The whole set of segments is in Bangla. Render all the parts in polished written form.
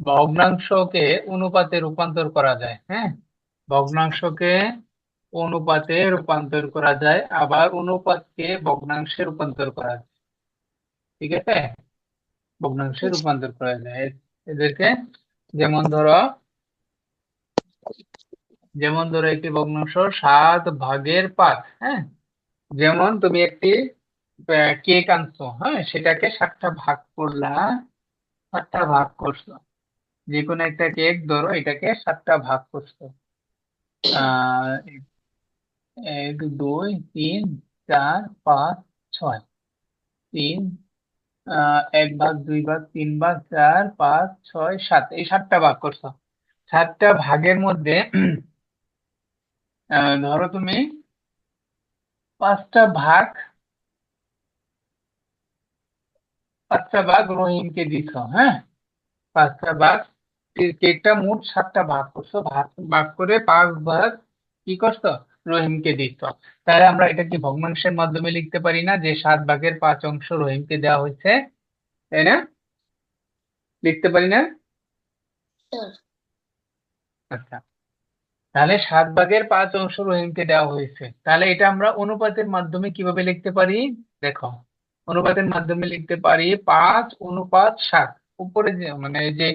ভগ্নাংশকে অনুপাতে রূপান্তর করা যায়। হ্যাঁ, ভগ্নাংশকে অনুপাতে রূপান্তর করা যায়, আবার অনুপাতকে ভগ্নাংশে রূপান্তর করা যায়। ঠিক আছে, ভগ্নাংশে রূপান্তর করা যায় এদেরকে। যেমন ধরো একটি ভগ্নাংশ 7/5। হ্যাঁ, যেমন তুমি একটি কেক আনছো, হ্যাঁ, সেটাকে 7টা ভাগ করলা, 7টা ভাগ করছো। যে কোনো একটা কেক ধরো, এটাকে 7টা ভাগ করছো। আহ 1 2 3 4 5 6। 3, 1 ভাগ 2 ভাগ 3 ভাগ 4 5 6 7, এই 7টা ভাগ করছো। 7টা ভাগের মধ্যে ধরো তুমি 5টা ভাগ 5টা ভাগ রহিমকে দিছো। হ্যাঁ, 5টা ভাগ, কেকটা মোট 7টা ভাগ করছো, ভাগ ভাগ করে 5 ভাগ কি করছো, রহিমকে দিচ্ছ। তাহলে আমরা এটা কি ভগ্নাংশের মাধ্যমে লিখতে পারি না, যে 7/5 রহিমকে দেওয়া হয়েছে, তাই না? লিখতে পারি না? আচ্ছা, তাহলে 7/5 রহিমকে দেওয়া হয়েছে, তাহলে এটা আমরা অনুপাতের মাধ্যমে কিভাবে লিখতে পারি? দেখো, অনুপাতের মাধ্যমে লিখতে পারি 5:7। উপরে যে মানে এই যে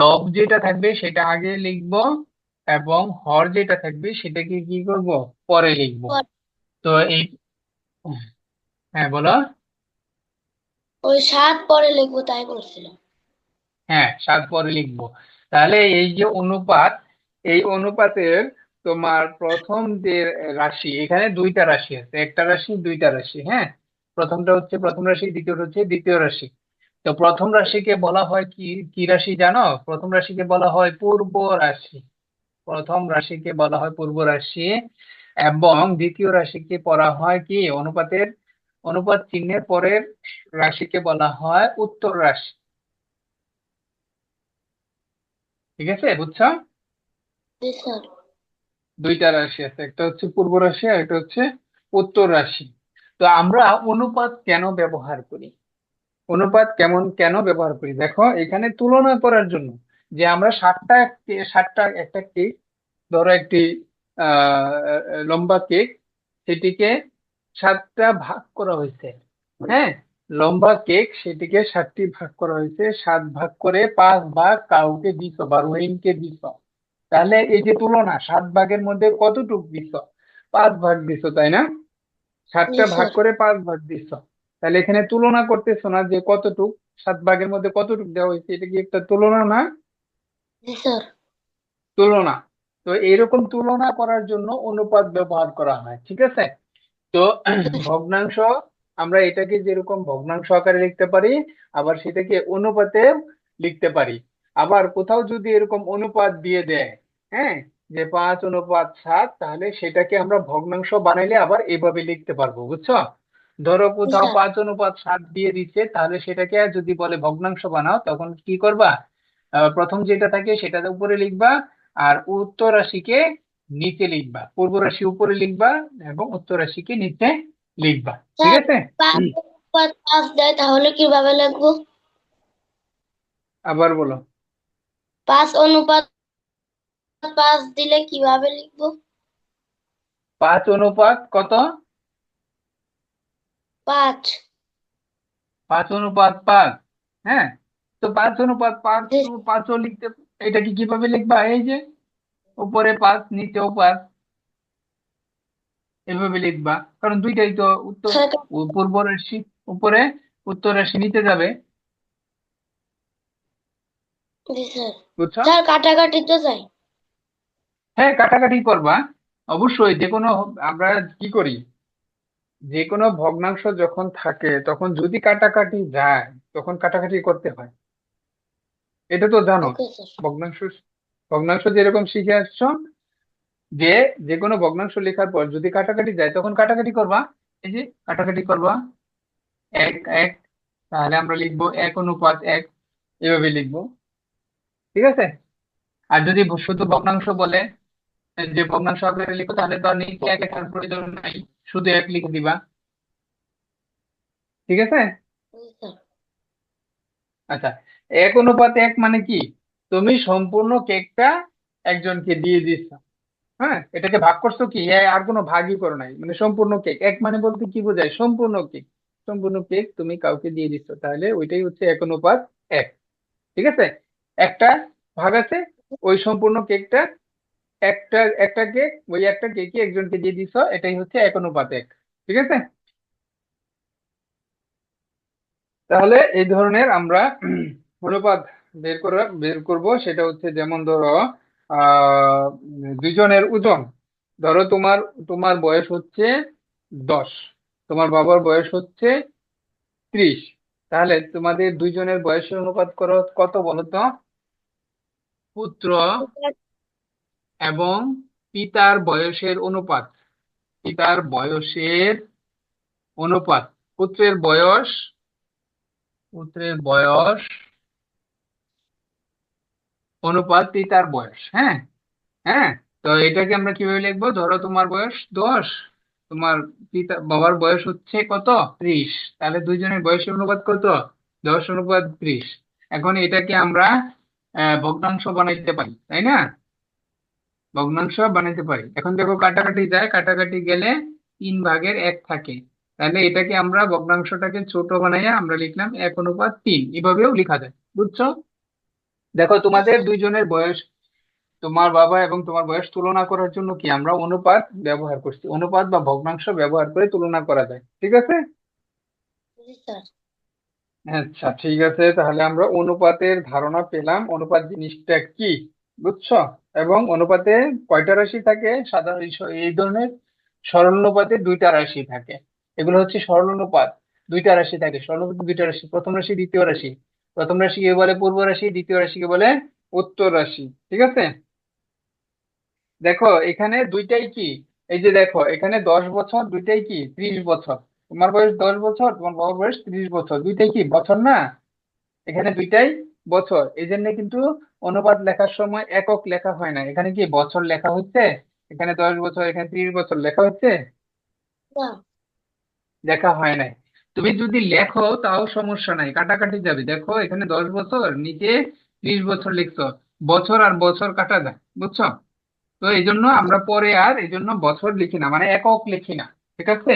লব যেটা থাকবে সেটা আগে লিখবো, এবং হর যেটা থাকবে সেটাকে কি করব, পরে লিখবো। তো এই, হ্যাঁ বলো। ওই 7 পরে লিখবো তাই বলছিলাম। হ্যাঁ, 7 পরে লিখবো। তাহলে এই যে অনুপাত, এই অনুপাতের তোমার প্রথম যে রাশি, এখানে দুইটা রাশি আছে, একটা রাশি দুইটা রাশি। হ্যাঁ, প্রথমটা হচ্ছে প্রথম রাশি, দ্বিতীয়টা হচ্ছে দ্বিতীয় রাশি। তো প্রথম রাশিকে বলা হয় কি, কি রাশি জানো? প্রথম রাশিকে বলা হয় পূর্ব রাশি। প্রথম রাশিকে বলা হয় পূর্ব রাশি, এবং দ্বিতীয় রাশিকে পড়া হয় কি, অনুপাতের, অনুপাত চিহ্নের পরের রাশিকে বলা হয় উত্তর রাশি। ঠিক আছে, বুঝছো? জি স্যার। দুইটা রাশি আছে, একটা হচ্ছে পূর্ব রাশি আর একটা হচ্ছে উত্তর রাশি। তো আমরা অনুপাত কেন ব্যবহার করি, অনুপাত কেন ব্যবহার করি, দেখো এখানে তুলনা করার জন্য। যে আমরা 7টা একটা কেক, ধরো একটি লম্বা কেক, সেটিকে 7টা ভাগ করা হয়েছে। হ্যাঁ, লম্বা কেক, সেটিকে 7টি ভাগ করা হয়েছে, 7 ভাগ করে 5 ভাগ কাউকে দিছো বা রহিমকে দিছো। তাহলে এই যে তুলনা, 7 ভাগের মধ্যে কতটুক দিছ, 5 ভাগ দিছ, তাই না? জি 7টা ভাগ স্যার। করে 5 ভাগ দিছ। তাহলে এখানে তুলনা করতেছো না যে কতটুক, 7 ভাগের মধ্যে কতটুক দেওয়া হয়েছে, এটা কি একটা তুলনা না? জি স্যার। তুলনা। তো এইরকম তুলনা করার জন্য অনুপাত ব্যবহার করা হয়। ঠিক আছে, তো ভগ্নাংশ, আমরা এটাকে যেরকম ভগ্নাংশ আকারে লিখতে পারি, আবার সেটাকে অনুপাতে লিখতে পারি। আবার কোথাও যদি এরকম অনুপাত দিয়ে দেয়, হ্যাঁ, যে 5:7, তাহলে সেটাকে আমরা ভগ্নাংশ বানাইলে আবার এভাবে লিখতে পারবো, বুঝছো? ধরো জি কোথাও স্যার। 5:7 দিয়ে দিচ্ছে, তাহলে সেটাকে যদি বলে ভগ্নাংশ বানাও, তখন কি করবা, প্রথম যেটা থাকে সেটাতে উপরে লিখবা, আর উত্তর রাশিকে নিচে লিখবা, পূর্ব রাশি উপরে লিখবা, এবং উত্তর রাশিকে নিচে লিখবা। ঠিক স্যার, আছে, 5 দেয় তাহলে কিভাবে লিখবো? আবার বলো। 5:5 দিলে কিভাবে লিখবো? 5:কত? 5। 5:5। হ্যাঁ, তো 5:5, জি। 5ও লিখতে, এটাকে কিভাবে লিখবা, এই যে উপরে 5 নিচেও 5, এভাবে লিখবা, কারণ দুইটাই তো উত্তর, স্যার। পূর্ব রাশি উপরে, উত্তর রাশি নিচে যাবে। জি স্যার। বুঝছো? স্যার কাটাকাটি তো যাই। হ্যাঁ, কাটাকাটি করবা অবশ্যই। যে কোনো, আমরা কি করি, যে কোনো ভগ্নাংশ যখন থাকে তখন যদি কাটাকাটি যায়, তখন কাটাকাটি করতে হয়। এটা তো জানো, ওকে স্যার। ভগ্নাংশ, ভগ্নাংশ যেরকম শিখে আসছো, যে যে কোনো ভগ্নাংশ লেখার পর যদি কাটাকাটি যায় তখন কাটাকাটি করবা। এই যে কাটাকাটি করবা, 1 1, তাহলে আমরা লিখবো 1:1, এভাবে লিখবো। ঠিক আছে, আর যদি শুধু ভগ্নাংশ বলে, যে ভগ্নাংশ আকারে লিখো, তাহলে তো আর নিচে 1 লেখার প্রয়োজন নাই, শুধু 1 লিখে দিবা। ঠিক আছে, জি স্যার। আচ্ছা, 1:1 মানে কি? তুমি সম্পূর্ণ কেকটা একজনকে দিয়ে দিচ্ছ। হ্যাঁ, এটাকে ভাগ করছো কি, আর কোনো ভাগই করো নাই, মানে সম্পূর্ণ কেক। এক মানে বলতে কি বোঝায়, সম্পূর্ণ কেক। সম্পূর্ণ কেক তুমি কাউকে দিয়ে দিচ্ছ, তাহলে ওইটাই হচ্ছে 1:1। ঠিক আছে, একটা ভাগ আছে, ওই সম্পূর্ণ কেকটা, একটা একটা কেক, ওই একটা কেকই একজনকে দিয়ে দিচ্ছ, এটাই হচ্ছে 1:1। ঠিক আছে, তাহলে এই ধরনের আমরা অনুপাত বের করব। সেটা হচ্ছে, যেমন ধরো দুইজনের ওজন। ধরো তোমার তোমার বয়স হচ্ছে 10, তোমার বাবার বয়স হচ্ছে 30। তাহলে তোমাদের দুইজনের বয়সের অনুপাত করো কত বলো তো? পুত্র এবং পিতার বয়সের অনুপাত। পিতার বয়সের অনুপাত, পুত্রের বয়স, পুত্রের বয়স অনুপাত পিতার বয়স। হ্যাঁ, হ্যাঁ। তো এটাকে আমরা কিভাবে লিখবো? ধরো তোমার বয়স 10, তোমার বাবার বয়স হচ্ছে কত, 30। তাহলে দুইজনের বয়সের অনুপাত কত? 10:30। এখন এটাকে আমরা ভগ্নাংশ বানাইতে পারি, তাই না? ভগ্নাংশ বানাইতে পারি। এখন দেখো কাটাকাটি যায়, কাটাকাটি গেলে 3/1 থাকে। তাহলে এটাকে আমরা ভগ্নাংশটাকে ছোট বানাইয়া আমরা লিখলাম 1:3। এভাবেও লেখা যায়, বুঝছো? দেখো তোমাদের স্যার। দুইজনের বয়স, তোমার বাবা এবং তোমার বয়স তুলনা করার জন্য কি আমরা অনুপাত ব্যবহার করছি, অনুপাত বা ভগ্নাংশ ব্যবহার করে তুলনা করা যায়। ঠিক আছে, জি স্যার। আচ্ছা ঠিক আছে, তাহলে আমরা অনুপাতের ধারণা পেলাম, অনুপাত জিনিসটা কি, বুঝছো? এবং অনুপাতে কয়টা রাশি থাকে? সাধারণ এই ধরনের সরল অনুপাতে দুইটা রাশি থাকে। এগুলো হচ্ছে সরল অনুপাত। দুইটা রাশি থাকে সরল অনুপাতে, দুইটা রাশি, প্রথম রাশি দ্বিতীয় রাশি। প্রথম রাশিকে বলে পূর্ব রাশি, দ্বিতীয় রাশিকে বলে উত্তর রাশি। ঠিক আছে, দেখো এখানে দুইটাই কি, এই যে দেখো এখানে 10 বছর, দুইটাই কি 30 বছর। তোমার বয়স 10 বছর, তোমার বাবার বয়স 30 বছর, দুইটাই কি বছর না? এখানে দুইটাই বছর, এই জন্য কিন্তু অনুপাত লেখার সময় একক লেখা হয় না, এখানে কি বছর লেখা হচ্ছে। এখানে 10 বছর, এখানে 30 বছর লেখা হচ্ছে, না। লেখা হয় নাই। তুমি যদি লেখো তাও সমস্যা নাই, কাটাকাটি যাবে। দেখো এখানে 10 বছর, নিচে 30 বছর লিখছো, বছর আর বছর কাটা যায়, বুঝছো? তো এই জন্য আমরা পরে আর এই জন্য বছর লিখি না, মানে একক লিখি না। ঠিক আছে,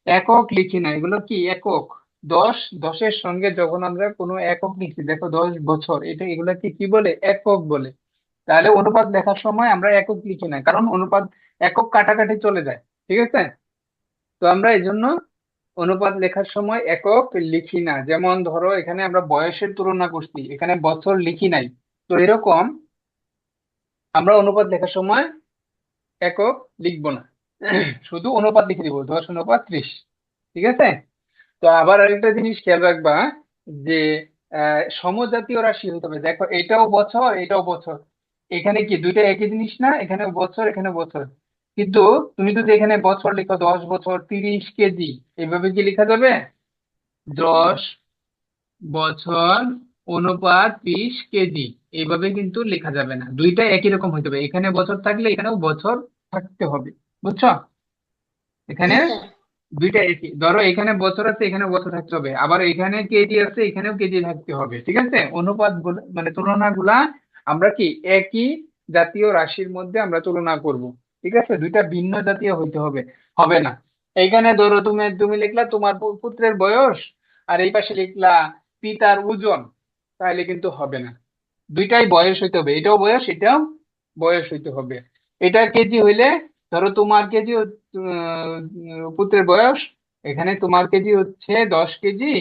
একক লিখি না, এগুলো কি একক। 10 সঙ্গে যখন আমরা কোনো একক লিখি, দেখো 10 বছর, এটা এগুলাকে কি বলে, একক বলে। তাহলে অনুপাত লেখার সময় আমরা একক লিখি না, কারণ অনুপাত একক কাটাকাটি চলে যায়। ঠিক আছে, তো আমরা এই জন্য অনুপাত লেখার সময় একক লিখি না। যেমন ধরো এখানে আমরা বয়সের তুলনা করছি, এখানে বছর লিখি নাই। তো এরকম আমরা অনুপাত লেখার সময় একক লিখবো না, শুধু অনুপাত লিখে দিব, 10:30। ঠিক আছে, তো আবার আরেকটা জিনিস খেয়াল রাখবা, যে সমজাতীয় রাশি হতে হবে। দেখো এটাও বছর, এটাও বছর, এখানে কি দুইটা একই জিনিস না? এখানে বছর, এখানে বছর। কিন্তু তুমি যদি এখানে বছর লিখো, 10 বছর 30 কেজি, এইভাবে কি লেখা যাবে? 10 বছর অনুপাত 30 কেজি, এইভাবে কিন্তু লেখা যাবে না। দুইটা একই রকম হইতে হবে, এখানে বছর থাকলে এখানেও বছর থাকতে হবে, বুঝছো? জি এখানে স্যার। দুইটা একই, ধরো এখানে বছর আছে, এখানে বছর থাকতে হবে, আবার এখানে কেজি আছে, এখানেও কেজি থাকতে হবে। ঠিক আছে, অনুপাত গুলো মানে তুলনা গুলা আমরা কি একই জাতীয় রাশির মধ্যে আমরা তুলনা করব। ঠিক আছে, দুইটা ভিন্ন জাতীয় হইতে হবে, হবে না। এইখানে ধরো তুমি তুমি লিখলা তোমার পুত্রের বয়স, আর এই পাশে লিখলা পিতার ওজন, তাহলে কিন্তু হবে না। দুইটাই বয়স হইতে হবে, এটাও বয়স, এটাও বয়স হইতে হবে। এটা কেজি হইলে, ধরো তোমার কেজি পুত্রের বয়স, এখানে তোমার কেজি হচ্ছে 10 কেজি,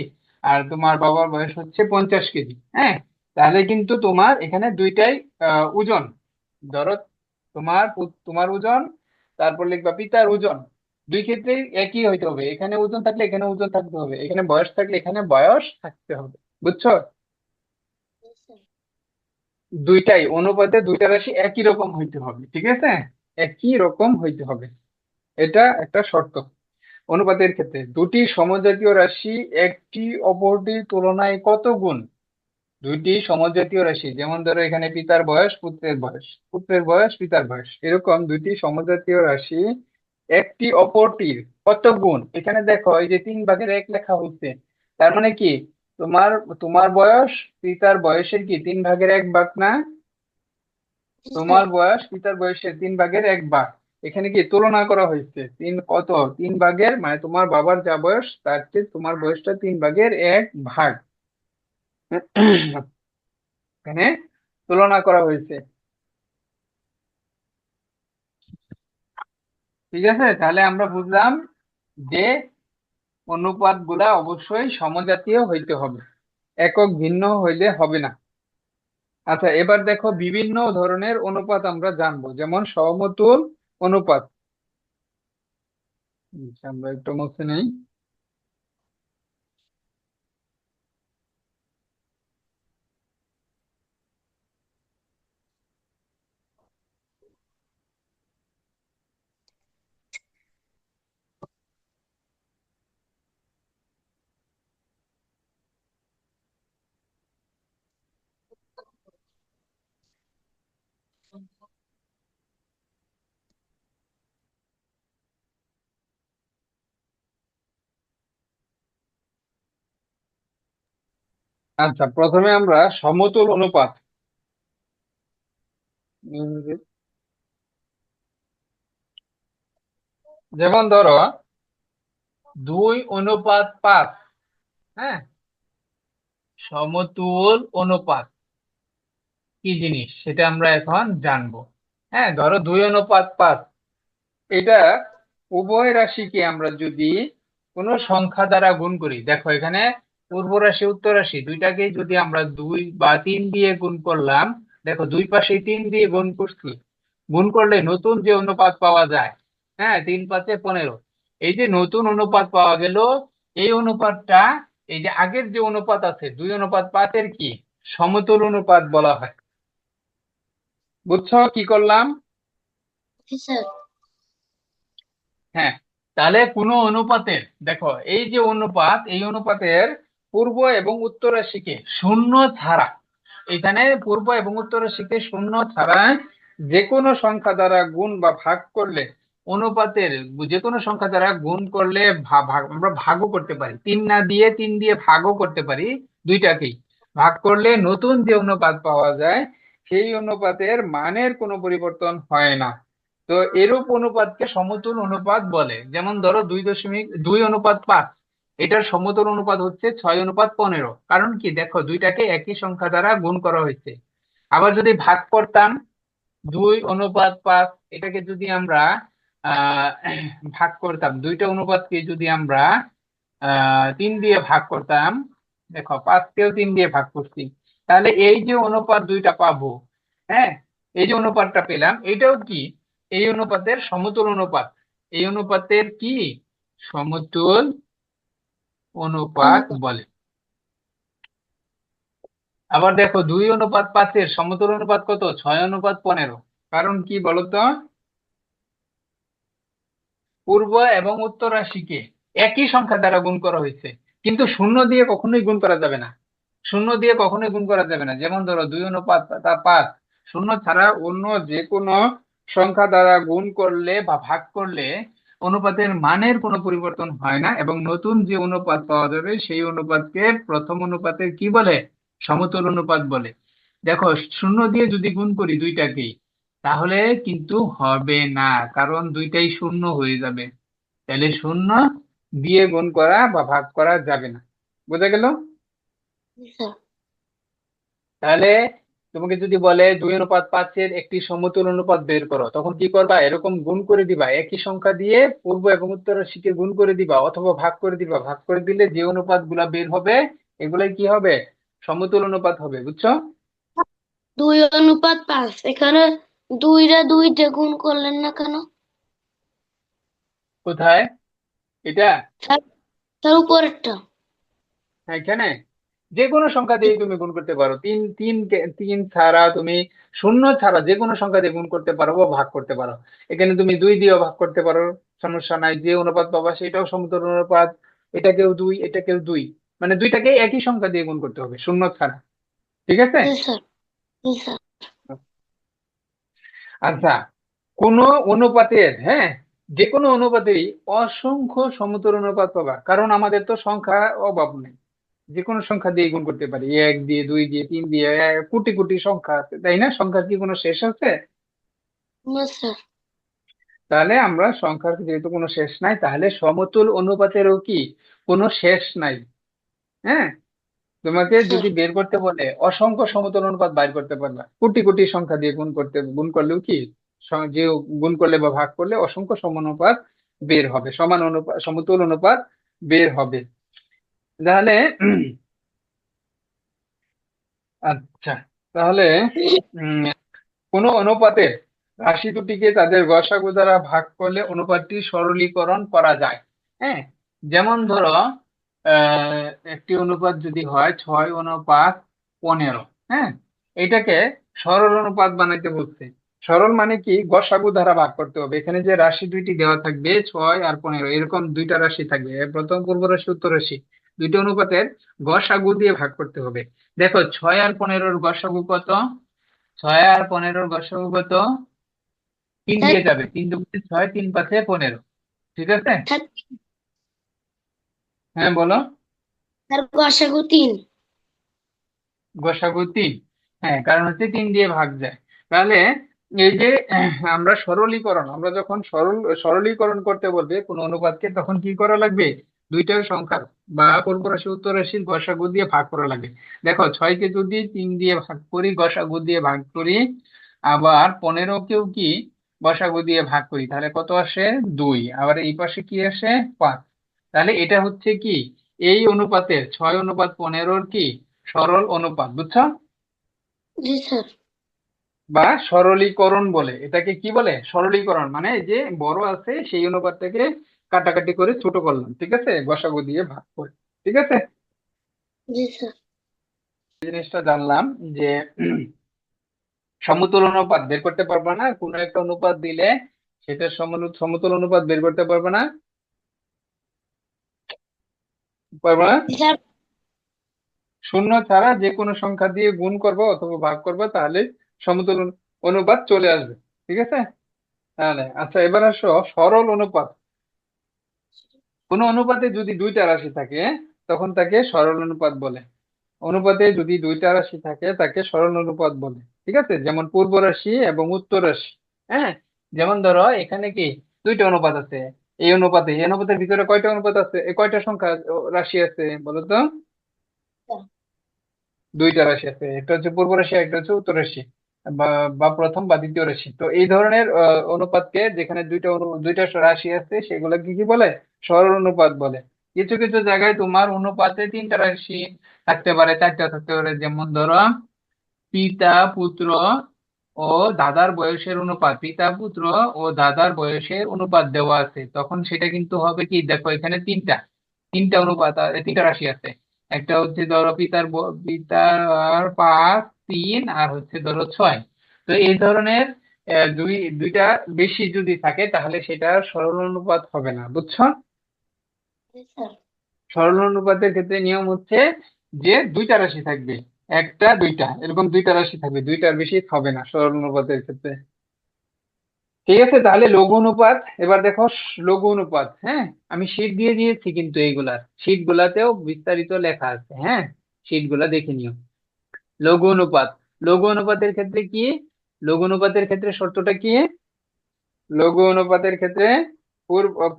আর তোমার বাবার বয়স হচ্ছে 50 কেজি। হ্যাঁ, তাহলে কিন্তু তোমার এখানে দুইটাই ওজন। ধরো তোমার ওজন, তারপর লিখবা পিতার ওজন, দুই ক্ষেত্রেই একই হইতে হবে। এখানে ওজন থাকলে এখানে ওজন থাকতে হবে, এখানে বয়স থাকলে এখানে বয়স থাকতে হবে, বুঝছো? জি স্যার। দুইটাই অনুপাতে, দুইটা রাশি একই রকম হইতে হবে। ঠিক আছে, একই রকম হইতে হবে, এটা একটা শর্ত। অনুপাতের ক্ষেত্রে দুটি সমজাতীয় রাশি একটি অপরটির তুলনায় কত গুণ? দুইটি সমজাতীয় রাশি, যেমন ধরো এখানে পিতার বয়স, পুত্রের বয়স, পুত্রের বয়স, পিতার বয়স, এরকম দুইটি সমজাতীয় রাশি একটি অপরটির কত গুণ। এখানে দেখো এই যে 3/1 লেখা হচ্ছে, তার মানে কি তোমার তোমার বয়স পিতার বয়সের কি 3/1 না? জি তোমার স্যার। বয়স পিতার বয়সের 3/1। এখানে কি তুলনা করা হয়েছে, কত 3/, মানে তোমার বাবার যা বয়স তার চেয়ে তোমার বয়সটা 3/1 এখানে তুলনা করা হয়েছে। ঠিক আছে, তাহলে আমরা বুঝলাম যে অনুপাত গুলা অবশ্যই সমজাতীয় হইতে হবে, একক ভিন্ন হইলে হবে না। আচ্ছা, এবার দেখো বিভিন্ন ধরনের অনুপাত আমরা জানবো, যেমন সমতুল অনুপাত। আমরা একটু মুছে নেই। আচ্ছা, প্রথমে আমরা সমতুল অনুপাত। যেমন ধরো 2:5। হ্যাঁ, সমতুল অনুপাত কি জিনিস সেটা আমরা এখন জানবো। হ্যাঁ, ধরো 2:5, এটা উভয় রাশিকে আমরা যদি কোনো সংখ্যা দ্বারা গুণ করি, দেখো এখানে পূর্ব রাশি উত্তর রাশি দুইটাকেই যদি আমরা 2 বা 3 দিয়ে গুণ করলাম, দেখো দুই পাশে 3 দিয়ে গুণ করছি, গুণ করলে নতুন যে অনুপাত পাওয়া যায়, হ্যাঁ 3×5=15, এই যে নতুন অনুপাত পাওয়া গেল, এই অনুপাতটা এই যে আগের যে অনুপাত আছে 2:5-এর কি সমতুল অনুপাত বলা হয়। বুঝছো কি করলাম? জি স্যার। হ্যাঁ, তাহলে কোনো অনুপাতের, দেখো এই যে অনুপাত, এই অনুপাতের পূর্ব এবং উত্তর রাশিকে শূন্য ছাড়া, এখানে পূর্ব এবং উত্তর রাশিকে শূন্য ছাড়া যে কোনো সংখ্যা দ্বারা গুণ বা ভাগ করলে, অনুপাতের যে কোনো সংখ্যা দ্বারা গুণ করলে আমরা ভাগও করতে পারি, 3 না দিয়ে 3 দিয়ে ভাগও করতে পারি, দুইটাকেই ভাগ করলে নতুন যে অনুপাত পাওয়া যায়, সেই অনুপাতের মানের কোনো পরিবর্তন হয় না। তো এরূপ অনুপাতকে সমতুল অনুপাত বলে। যেমন ধরো 2.2:5, এটার সমতুল অনুপাত হচ্ছে 6:15। কারণ কি, দেখো দুইটাকে একই সংখ্যা দ্বারা গুণ করা হয়েছে। আবার যদি ভাগ করতাম 2:5, এটাকে যদি আমরা আহ ভাগ করতাম, দুইটা অনুপাতকে যদি আমরা 3 দিয়ে ভাগ করতাম, দেখো 5কেও 3 দিয়ে ভাগ করছি, তাহলে এই যে অনুপাত দুইটা পাবো, হ্যাঁ, এই যে অনুপাতটা পেলাম, এটাও কি এই অনুপাতের সমতুল অনুপাত। এই অনুপাতের কি সমতুল অনুপাত অনুপাত। বলে। আবার দেখো 2:5-এর সমতুল অনুপাত কত, 6:15। কারণ কি বলতো, পূর্ব এবং উত্তর রাশিকে একই সংখ্যা দ্বারা গুণ করা হয়েছে, কিন্তু শূন্য দিয়ে কখনোই গুণ করা যাবে না, শূন্য দিয়ে কখনোই গুণ করা যাবে না। যেমন ধরো 2:5, শূন্য ছাড়া অন্য যে কোনো সংখ্যা দ্বারা গুণ করলে বা ভাগ করলে অনুপাতের মানের কোনো পরিবর্তন হয় না, এবং নতুন যে অনুপাত পাওয়া যাবে সেই অনুপাতকে প্রথম অনুপাতের কি বলে, সমতুল অনুপাত বলে। দেখো শূন্য দিয়ে যদি গুণ করি দুইটাকেই, তাহলে কিন্তু হবে না, কারণ দুইটাই শূন্য হয়ে যাবে, তাহলে শূন্য দিয়ে গুণ করা বা ভাগ করা যাবে না। বোঝা গেল? জি স্যার। তাহলে তোমাকে যদি বলে 2:5-এর একটি সমতুল অনুপাত বের করো, তখন কি করবা, এরকম গুণ করে দিবা, একই সংখ্যা দিয়ে পূর্ব এবং উত্তর রাশিকে গুণ করে দিবা অথবা ভাগ করে দিবা, ভাগ করে দিলে যে অনুপাত গুলা বের হবে এগুলাই কি হবে, সমতুল অনুপাত হবে। বুঝছো? 2:5, এখানে 2 দিয়ে গুণ করলেন না কেন? কোথায় এটা? স্যার, তার উপরেরটা। হ্যাঁ, এখানে যে কোনো সংখ্যা দিয়ে তুমি গুণ করতে পারো, তিন তিন তিন ছাড়া তুমি, শূন্য ছাড়া যে কোনো সংখ্যা দিয়ে গুণ করতে পারো বা ভাগ করতে পারো। এখানে তুমি 2 দিয়েও ভাগ করতে পারো, সমস্যা নাই, যে অনুপাত পাবা সেটাও সমতুল অনুপাত। এটাকেও 2, এটাকেও 2, মানে দুইটাকে একই সংখ্যা দিয়ে গুণ করতে হবে শূন্য ছাড়া। ঠিক আছে? জি স্যার। জি স্যার। আচ্ছা, কোন অনুপাতের, হ্যাঁ, যে কোনো অনুপাতেই অসংখ্য সমতুল অনুপাত পাবা, কারণ আমাদের তো সংখ্যা অভাব নেই। যে কোনো সংখ্যা দিয়ে গুণ করতে পারি, 1 দিয়ে, 2 দিয়ে, 3 দিয়ে, কোটি কোটি সংখ্যা আছে, তাই না? সংখ্যার কি কোনো শেষ আছে? না স্যার। তাহলে আমরা সংখ্যার যেহেতু কোনো শেষ নাই, তাহলে সমতুল অনুপাতেরও কি কোনো শেষ নাই। হ্যাঁ, তোমাকে স্যার। যদি বের করতে বলে অসংখ্য সমতুল অনুপাত বাইর করতে পারবা, কোটি কোটি সংখ্যা দিয়ে গুণ করলেও কি যে গুণ করলে বা ভাগ করলে অসংখ্য সমানুপাত বের হবে, সমান অনুপাত, সমতুল অনুপাত বের হবে। তাহলে আচ্ছা, তাহলে উম কোনো অনুপাতের রাশি দুটিকে তাদের গসাগু দ্বারা ভাগ করলে অনুপাতটি সরলীকরণ করা যায়। হ্যাঁ, যেমন ধরো আহ একটি অনুপাত যদি হয় 6:15। হ্যাঁ, এটাকে সরল অনুপাত বানাইতে বলছে। সরল মানে কি, গসাগু দ্বারা ভাগ করতে হবে। এখানে যে রাশি দুইটি দেওয়া থাকবে 6 আর 15, এরকম দুইটা রাশি থাকবে, প্রথম পূর্ব রাশি, উত্তর রাশি, দুইটা অনুপাতের গসাগু দিয়ে ভাগ করতে হবে। দেখো 6 আর 15-র গসাগু কত? 6 আর 15-র গসাগু কত? 3 স্যার। দিয়ে যাবে, 3 2 6, 3 5 15। ঠিক আছে? স্যার। হ্যাঁ বলো। স্যার গসাগু 3। গসাগু 3। হ্যাঁ, কারণ হচ্ছে 3 দিয়ে ভাগ যায়। তাহলে এই যে আমরা সরলীকরণ, আমরা যখন সরলীকরণ করতে বলবে কোনো অনুপাতকে, তখন কি করা লাগবে? দুইটা সংখ্যার বা পূর্ব রাশি উত্তর রাশির গসাগু দিয়ে ভাগ করা লাগবে। দেখো 6-কে যদি 3 দিয়ে ভাগ করি, গসাগু দিয়ে ভাগ করি, আবার 15-কেও কি গসাগু দিয়ে ভাগ করি, তাহলে কত আসে? 2। আবার এই পাশে কি আসে? 5। তাহলে এটা হচ্ছে কি, এই অনুপাতের 6:15-র কি সরল অনুপাত, বুঝছো? জি স্যার। বা সরলীকরণ বলে এটাকে। কি বলে? সরলীকরণ মানে এই যে বড় আছে সেই অনুপাতটাকে কাটাকাটি করে ছোট করলাম, ঠিক আছে, গসাগু দিয়ে ভাগ করে। ঠিক আছে, জি স্যার। এই জিনিসটা জানলাম যে সমতুল অনুপাত বের করতে পারবা না, কোনো একটা অনুপাত দিলে সেটা সমতুল অনুপাত বের করতে পারবে না, পারবা না। জি স্যার। শূন্য ছাড়া যে কোনো সংখ্যা দিয়ে গুণ করবো অথবা ভাগ করবো, তাহলে সমতুল অনুপাত চলে আসবে। ঠিক আছে, তাহলে আচ্ছা, এবার আসো সরল অনুপাত। কোনো অনুপাতে যদি দুইটা রাশি থাকে, তখন তাকে সরল অনুপাত বলে। অনুপাতে যদি দুইটা রাশি থাকে তাকে সরল অনুপাত বলে। ঠিক আছে, যেমন পূর্ব রাশি এবং উত্তর রাশি। হ্যাঁ, যেমন ধরো এখানে কি দুইটা অনুপাত আছে, এই অনুপাতের ভিতরে কয়টা অনুপাত আছে, কয়টা সংখ্যা রাশি আছে বলো তো? দুইটা রাশি আছে, একটা হচ্ছে পূর্ব রাশি, একটা হচ্ছে উত্তর রাশি, বা বা প্রথম বা দ্বিতীয় রাশি। তো এই ধরনের অনুপাতকে, যেখানে দুইটা রাশি আছে, সেগুলো কি কি বলে? সরল অনুপাত বলে। কিছু কিছু জায়গায় তোমার অনুপাতে তিনটা রাশি থাকতে পারে, চারটা থাকতে পারে। যেমন ধরো পিতা পুত্র ও দাদার বয়সের অনুপাত, পিতা পুত্র ও দাদার বয়সের অনুপাত দেওয়া আছে, তখন সেটা কিন্তু হবে কি, দেখো এখানে তিনটা তিনটা অনুপাত তিনটা রাশি আছে। একটা হচ্ছে ধরো পিতার 5, 3, আর হচ্ছে ধরো 6। তো এই ধরনের দুইটা বেশি যদি থাকে, তাহলে সেটা সরল অনুপাত হবে না, বুঝছো? জি স্যার। সরল অনুপাতের ক্ষেত্রে নিয়ম হচ্ছে যে দুইটা রাশি থাকবে, একটা দুইটা এরকম দুইটা রাশি থাকবে, দুইটার বেশি হবে না সরল অনুপাতের ক্ষেত্রে। ঠিক আছে, তাহলে লঘু অনুপাত। এবার দেখো লঘু অনুপাত। হ্যাঁ, আমি শীট দিয়ে দিয়েছি, কিন্তু এইগুলার শীট গুলাতেও বিস্তারিত লেখা আছে। হ্যাঁ, শীট গুলা দেখে নিও। লঘু অনুপাত, লঘু অনুপাতের ক্ষেত্রে কি, লঘু অনুপাতের ক্ষেত্রে শর্তটা কি? লঘু অনুপাতের ক্ষেত্রে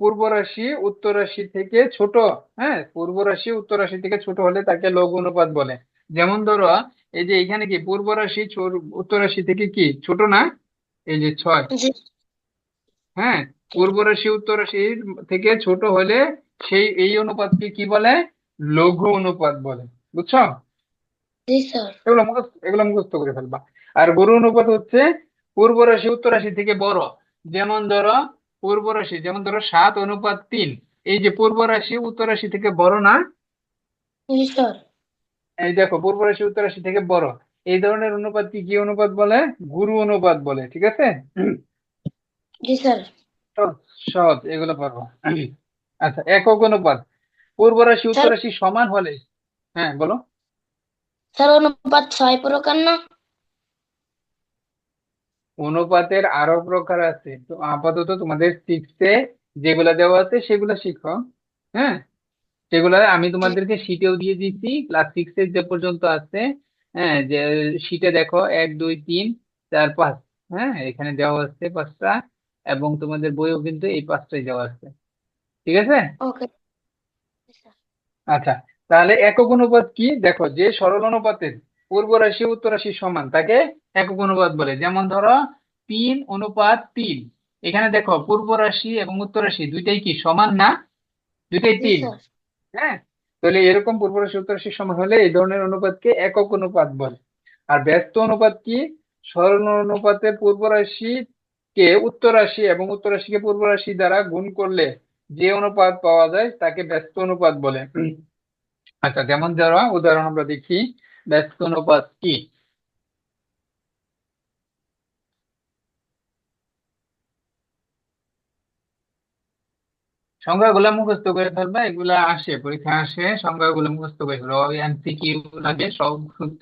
পূর্ব রাশি উত্তর রাশি থেকে ছোট। হ্যাঁ, পূর্ব রাশি উত্তর রাশি থেকে ছোট হলে তাকে লঘু অনুপাত বলে। যেমন ধরো এই যে এখানে কি পূর্ব রাশি উত্তর রাশি থেকে কি ছোট না? এই যে 6। জি। হ্যাঁ, পূর্ব রাশি উত্তর রাশি থেকে ছোট হলে এই অনুপাতকে কি বলে? লঘু অনুপাত বলে, বুঝছো? জি স্যার। এগুলো মুখস্থ করে ফেলবা। আর গুরু অনুপাত হচ্ছে পূর্ব রাশি উত্তর রাশি থেকে বড়। যেমন ধরো পূর্ব রাশি, যেমন ধরো 7:3। এই যে পূর্ব রাশি উত্তর রাশি থেকে বড় না? জি স্যার। এই দেখো পূর্ব রাশি উত্তর রাশি থেকে বড়, এই ধরনের অনুপাত কি কি অনুপাত বলে? গুরু অনুপাত বলে। ঠিক আছে, জি স্যার। সহজ সহজ, এগুলো পারবো। আচ্ছা, একক অনুপাত। পূর্ব রাশি উত্তর স্যার। রাশি সমান হলে। হ্যাঁ বলো। স্যার অনুপাত 6 প্রকার না? অনুপাতের আরো প্রকার আছে, তো আপাতত তোমাদের 6-এ যেগুলা দেওয়া আছে সেগুলা শিখো। হ্যাঁ, সেগুলা আমি তোমাদেরকে শিটেও দিয়ে দিচ্ছি, ক্লাস 6 যে পর্যন্ত আছে। হ্যাঁ, যে শিটে দেখো 1 2 3 4 5। হ্যাঁ, এখানে দেওয়া আছে 5টা, এবং তোমাদের বইও কিন্তু এই 5টাই দেওয়া আছে। ঠিক আছে। Okay sir. আচ্ছা, তাহলে একক অনুপাত কি দেখো, যে সরল অনুপাতের পূর্ব রাশি ও উত্তর রাশি সমান তাকে একক অনুপাত বলে। যেমন ধরো 3:3। এখানে দেখো পূর্ব রাশি এবং উত্তর রাশি দুইটাই কি সমান না? দুইটাই জি 3। স্যার। হ্যাঁ, তাহলে এরকম পূর্ব রাশি উত্তর রাশি সমান হলে এই ধরনের অনুপাতকে একক অনুপাত বলে। আর ব্যস্ত অনুপাত কি? সরল অনুপাতে পূর্ব রাশি কে উত্তর রাশি এবং উত্তর রাশিকে পূর্ব রাশি দ্বারা গুণ করলে যে অনুপাত পাওয়া যায় তাকে ব্যস্ত অনুপাত বলে। আচ্ছা, যেমন ধরো উদাহরণ আমরা দেখি, ব্যস্ত অনুপাত কি। সংজ্ঞাগুলা মুখস্থ করে ফেলবা, এগুলা আসে পরীক্ষা আসে, সংজ্ঞাগুলো মুখস্থ করে ফেলবা। ওই এমসিকিউ লাগে, সব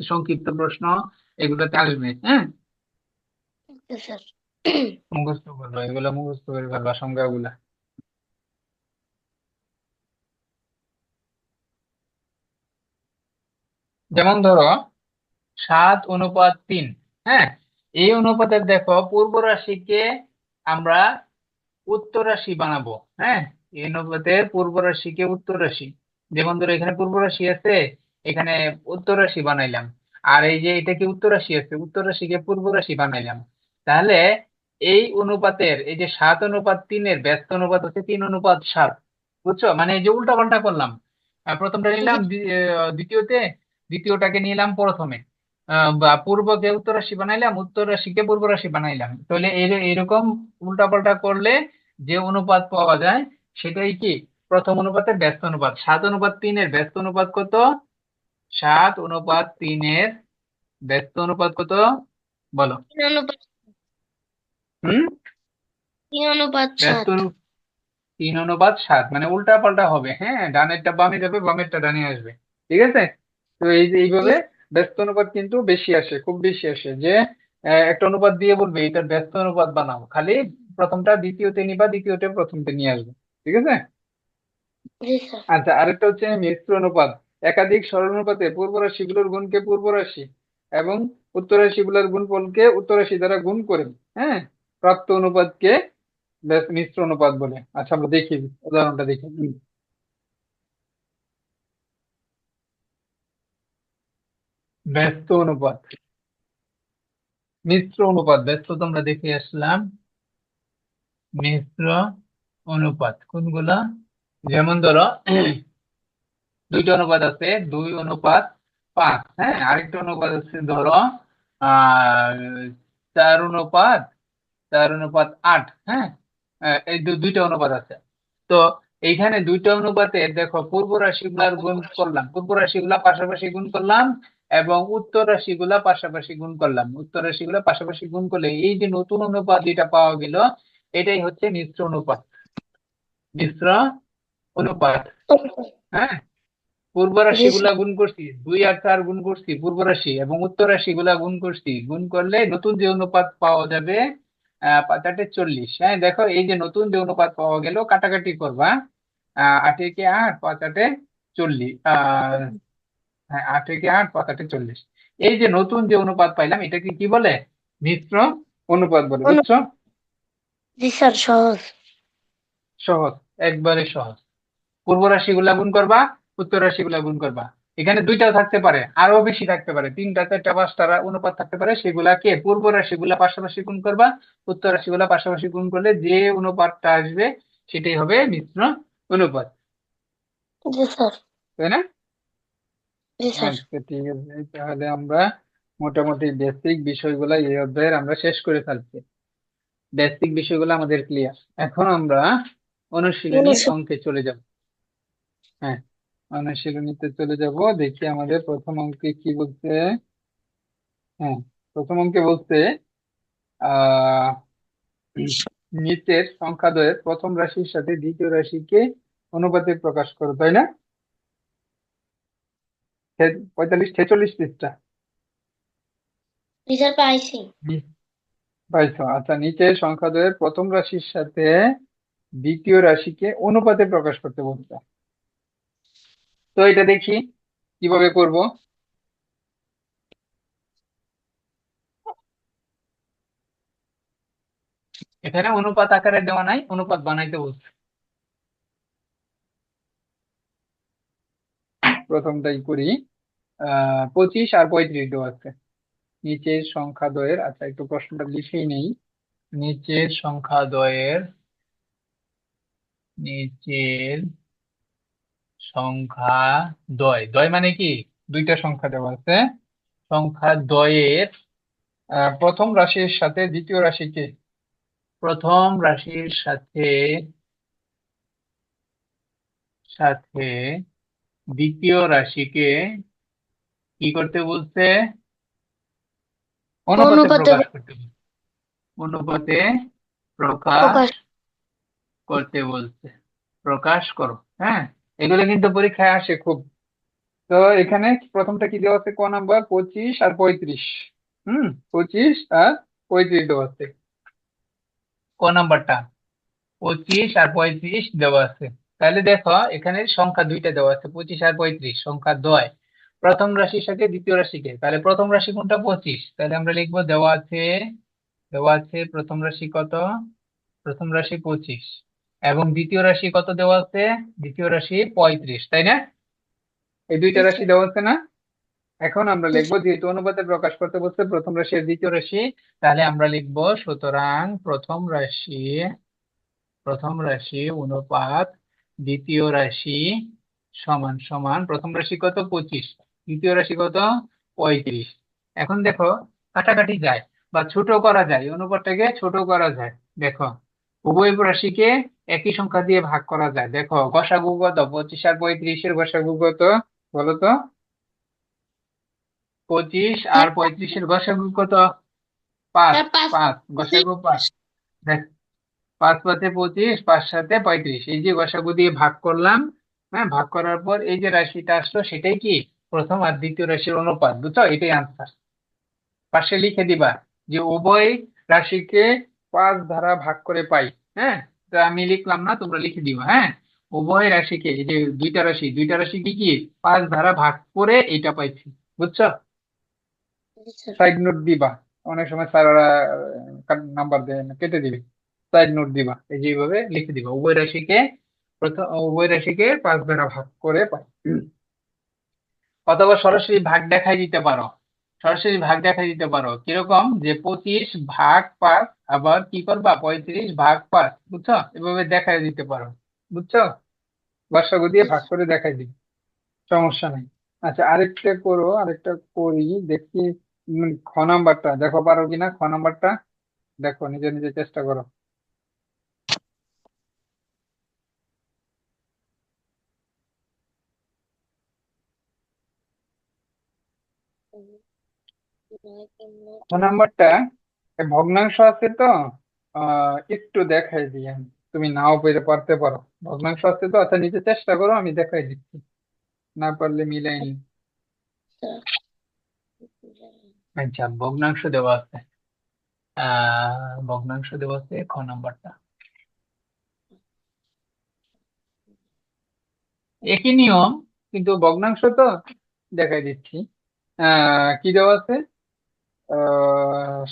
সংক্ষিপ্ত প্রশ্ন এগুলোতে আসবে। হ্যাঁ, ওকে স্যার। মুখস্থ করবা, এগুলা মুখস্থ করে ফেলবা সংজ্ঞাগুলা। যেমন ধরো 7:3। হ্যাঁ, এই অনুপাতের দেখো পূর্ব রাশিকে আমরা উত্তর রাশি বানাবো। হ্যাঁ, এই অনুপাতের পূর্ব রাশিকে উত্তর রাশি। যেমন ধরো এখানে পূর্ব রাশি আছে, এখানে উত্তর রাশি বানাইলাম। আর এই যে এটা কি উত্তর রাশি আছে, উত্তর রাশিকে পূর্ব রাশি বানাইলাম। তাহলে এই অনুপাতের, এই যে 7:3-এর ব্যস্ত অনুপাত হচ্ছে 3:7। বুঝছো? মানে এই যে উল্টা পাল্টা করলাম, প্রথমটা জি নিলাম দ্বিতীয়তে, দ্বিতীয়টাকে নিলাম প্রথমে। বা পূর্বকে উত্তর রাশি বানাইলাম, উত্তর রাশিকে পূর্ব রাশি বানাইলাম। তাহলে এরকম উল্টা পাল্টা করলে যে অনুপাত পাওয়া যায় সেটাই কি প্রথম অনুপাতের ব্যস্ত অনুপাত। 7:3-এর ব্যস্ত অনুপাত কত? 7:3-এর ব্যস্ত অনুপাত কত বলো? 3:7। হুম, 3:7। ব্যস্ত 3:7, মানে উল্টা পাল্টা হবে। হ্যাঁ, ডানেরটা বামে যাবে, বামেরটা ডানে আসবে। ঠিক আছে। তো এই যে জি এইভাবে ব্যস্ত অনুপাত কিন্তু বেশি আসে, খুব বেশি আসে। যে একটা অনুপাত দিয়ে বলবে এটার ব্যস্ত অনুপাত বানাও, খালি প্রথমটা দ্বিতীয়তে নিবা, দ্বিতীয়টা প্রথমতে নিয়ে আসবে। ঠিক আছে। জি স্যার। আচ্ছা, আরেকটা হচ্ছে মিশ্র অনুপাত। একাধিক সরল অনুপাতে পূর্ব রাশিগুলোর গুণকে পূর্ব রাশি এবং উত্তর রাশিগুলোর গুণফলকে উত্তর রাশি দ্বারা গুণ করে, হ্যাঁ, প্রাপ্ত অনুপাতকে মিশ্র অনুপাত বলে। আচ্ছা, আমরা দেখি উদাহরণটা দেখি। ব্যস্ত অনুপাত, মিশ্র অনুপাত। ব্যস্ত তো আমরা দেখে আসলাম, মিশ্র অনুপাত কোনগুলা? যেমন ধরো দুইটা অনুপাত আছে, 2:5। হ্যাঁ, আরেকটা অনুপাত আছে ধরো আহ 4:8। হ্যাঁ, এই দুইটা অনুপাত আছে। তো এইখানে দুইটা অনুপাতে দেখো পূর্ব রাশিগুলার গুণ করলাম, পূর্ব রাশিগুলা পাশাপাশি গুণ করলাম, এবং উত্তর রাশিগুলা পাশাপাশি গুণ করলাম। উত্তর রাশিগুলা পাশাপাশি গুণ করলে এই যে নতুন অনুপাত যেটা পাওয়া গেল, এটাই হচ্ছে মিশ্র অনুপাত। মিশ্র অনুপাত। হ্যাঁ, পূর্ব জি রাশি গুলা স্যার। গুণ করছি, 2 আর 4 গুণ করছি পূর্ব রাশি, এবং উত্তর রাশি গুলা গুণ করছি, গুণ করলে নতুন যে অনুপাত পাওয়া যাবে 5 8 40। হ্যাঁ, দেখো এই যে নতুন যে অনুপাত পাওয়া গেল, কাটাকাটি করবা। 8 একে 8, 5 8 40। হ্যাঁ, 8 একে 8, 5 8 40। এই যে নতুন যে অনুপাত পাইলাম এটাকে কি বলে? মিশ্র অনুপাত বলে। বুঝছো? জি স্যার, সহজ। সহজ, একবারে সহজ। পূর্ব রাশি গুলা গুণ করবা, উত্তর রাশি গুলা গুণ করবা। এখানে দুইটা থাকতে পারে, আরো বেশি থাকতে পারে, 3টা 4টা 5টা অনুপাত থাকতে পারে, সেগুলাকে পূর্ব রাশি গুলা পাশাপাশি গুণ করবা, উত্তর রাশি গুলা পাশাপাশি গুণ করলে যে অনুপাতটা আসবে সেটাই হবে মিশ্র অনুপাত। জি স্যার। তাই না? জি স্যার। আচ্ছা, ঠিক আছে, তাহলে আমরা মোটামুটি বেসিক বিষয়গুলো এই অধ্যায়ের আমরা শেষ করে ফেলছি। বেসিক বিষয়গুলো আমাদের ক্লিয়ার। এখন আমরা অনুশীলনীর অনুশীলন। অঙ্কে চলে যাব। হ্যাঁ, অনুশীলনীতে চলে যাব। দেখি আমাদের প্রথম অঙ্কে কি বলছে। হ্যাঁ, প্রথম অঙ্কে বলছে আহ নিচের সংখ্যাদ্বয়ের প্রথম রাশির সাথে দ্বিতীয় রাশিকে অনুপাতে প্রকাশ করো, তাই না? 45 46 পৃষ্ঠা। জি স্যার, পাইছি। হুম, পাইছো? আচ্ছা, নিচের সংখ্যাদ্বয়ের প্রথম রাশির সাথে দ্বিতীয় রাশিকে অনুপাতে প্রকাশ করতে বলছে। তো এটা দেখি কিভাবে করব। এখানে অনুপাত আকারে দেওয়া নাই, অনুপাত বানাইতে বলছে। প্রথমটাই করি। 25 আর 35 দেওয়া আছে নিচের সংখ্যা দ্বয়ের। আচ্ছা, একটু প্রশ্নটা লিখেই নেই। নিচের সংখ্যা দ্বয়ের, নিচের সংখ্যা দ্বয়, দ্বয় মানে কি? দুইটা সংখ্যা দেওয়া আছে। সংখ্যা দ্বয়ের প্রথম রাশির সাথে দ্বিতীয় রাশিকে, প্রথম রাশির সাথে সাথে দ্বিতীয় রাশিকে কি করতে বলছে? অনুপাতে অনুপাতে প্রকাশ করতে বলছে। অনুপাতে প্রকাশ প্রকাশ। করতে বলছে। প্রকাশ করো। হ্যাঁ, এগুলো কিন্তু পরীক্ষায় আসে খুব। তো এখানে প্রথমটা কি দেওয়া আছে? ক নাম্বার? 25 আর 35। 25 আর 35 দেওয়া আছে। ক নাম্বারটা? 25 আর 35 দেওয়া আছে। তাহলে দেখো এখানে সংখ্যা দুইটা দেওয়া আছে, 25 আর 35, সংখ্যা দ্বয়। প্রথম রাশির সাথে দ্বিতীয় রাশিকে, তাহলে প্রথম রাশি কোনটা? 25। তাহলে আমরা লিখবো দেওয়া আছে, দেওয়া আছে প্রথম রাশি কত? প্রথম রাশি 25, এবং দ্বিতীয় রাশি কত দেওয়া আছে? দ্বিতীয় রাশি 35, তাই না? এই দুইটা জি রাশি স্যার। দেওয়া আছে না? এখন আমরা জি লিখবো, যেহেতু অনুপাতে প্রকাশ করতে বলছে প্রথম রাশি আর দ্বিতীয় রাশি, তাহলে আমরা লিখবো সুতরাং প্রথম রাশি অনুপাত দ্বিতীয় রাশি সমান সমান, প্রথম রাশি কত? 25, দ্বিতীয় রাশি কত? 35। এখন দেখো কাটাকাটি যায় বা ছোট করা যায়, অনুপাতটাকে ছোট করা যায়। দেখো উভয় রাশিকে একই সংখ্যা দিয়ে ভাগ করা যায়। দেখো গসাগু কত? 25 আর 35-এর গসাগু কত বলো তো? 25 আর 35-এর গসাগু কত? পাঁচ। স্যার, পাঁচ। পাঁচ, গসাগু 5। দেখ, 5 5-এ 25, 5 7-এ 35, এই যে গসাগু দিয়ে ভাগ করলাম। হ্যাঁ, ভাগ করার পর এই যে রাশিটা আসলো সেটাই কি প্রথম আর দ্বিতীয় রাশির অনুপাত। বুঝছো? এটাই আনসার। পাশে লিখে দিবা যে উভয় রাশিকে 5 দ্বারা ভাগ করে পাই। হ্যাঁ, তো আমি লিখলাম না, তোমরা লিখে দিবা। হ্যাঁ, উভয় রাশিকে, এই যে দুইটা রাশি কি কি 5 দ্বারা ভাগ করে এটা পাইছি। বুঝছো? জি স্যার। সাইড নোট দিবা। অনেক সময় স্যাররা নাম্বার দেয় না, কেটে দিবে। সাইড নোট দিবা, এই যে এইভাবে লিখে দিবা উভয় রাশিকে 5 দ্বারা ভাগ করে পাই। অথবা সরাসরি ভাগ দেখাই দিতে পারো। সরাসরি ভাগ দেখাই দিতে পারো কিরকম? যে 25 ভাগ 5, আবার কি করবা? 35 ভাগ 5। বুঝছো? এভাবে দেখাই দিতে পারো। বুঝছো? গসাগু দিয়ে জি ভাগ স্যার। করে দেখাই দিবে, সমস্যা নেই। আচ্ছা, আরেকটা করো, আরেকটা করি দেখি। খ নাম্বারটা দেখো পারো কিনা। খ নাম্বারটা দেখো, নিজে নিজে চেষ্টা করো। খ নাম্বারটা ভগ্নাংশ আছে তো, একটু দেখাই দিই আমি। তুমি নাও পেরে পারতে পারো। ভগ্নাংশ আছে তো, আচ্ছা নিজে চেষ্টা করো, আমি দেখাই দিচ্ছি। না পারলে মিলাই নি। আচ্ছা, ভগ্নাংশ দেওয়া আছে। ভগ্নাংশ দেওয়া আছে খ নাম্বারটা। একই নিয়ম, কিন্তু ভগ্নাংশ তো। দেখাই দিচ্ছি। কি দেওয়া আছে?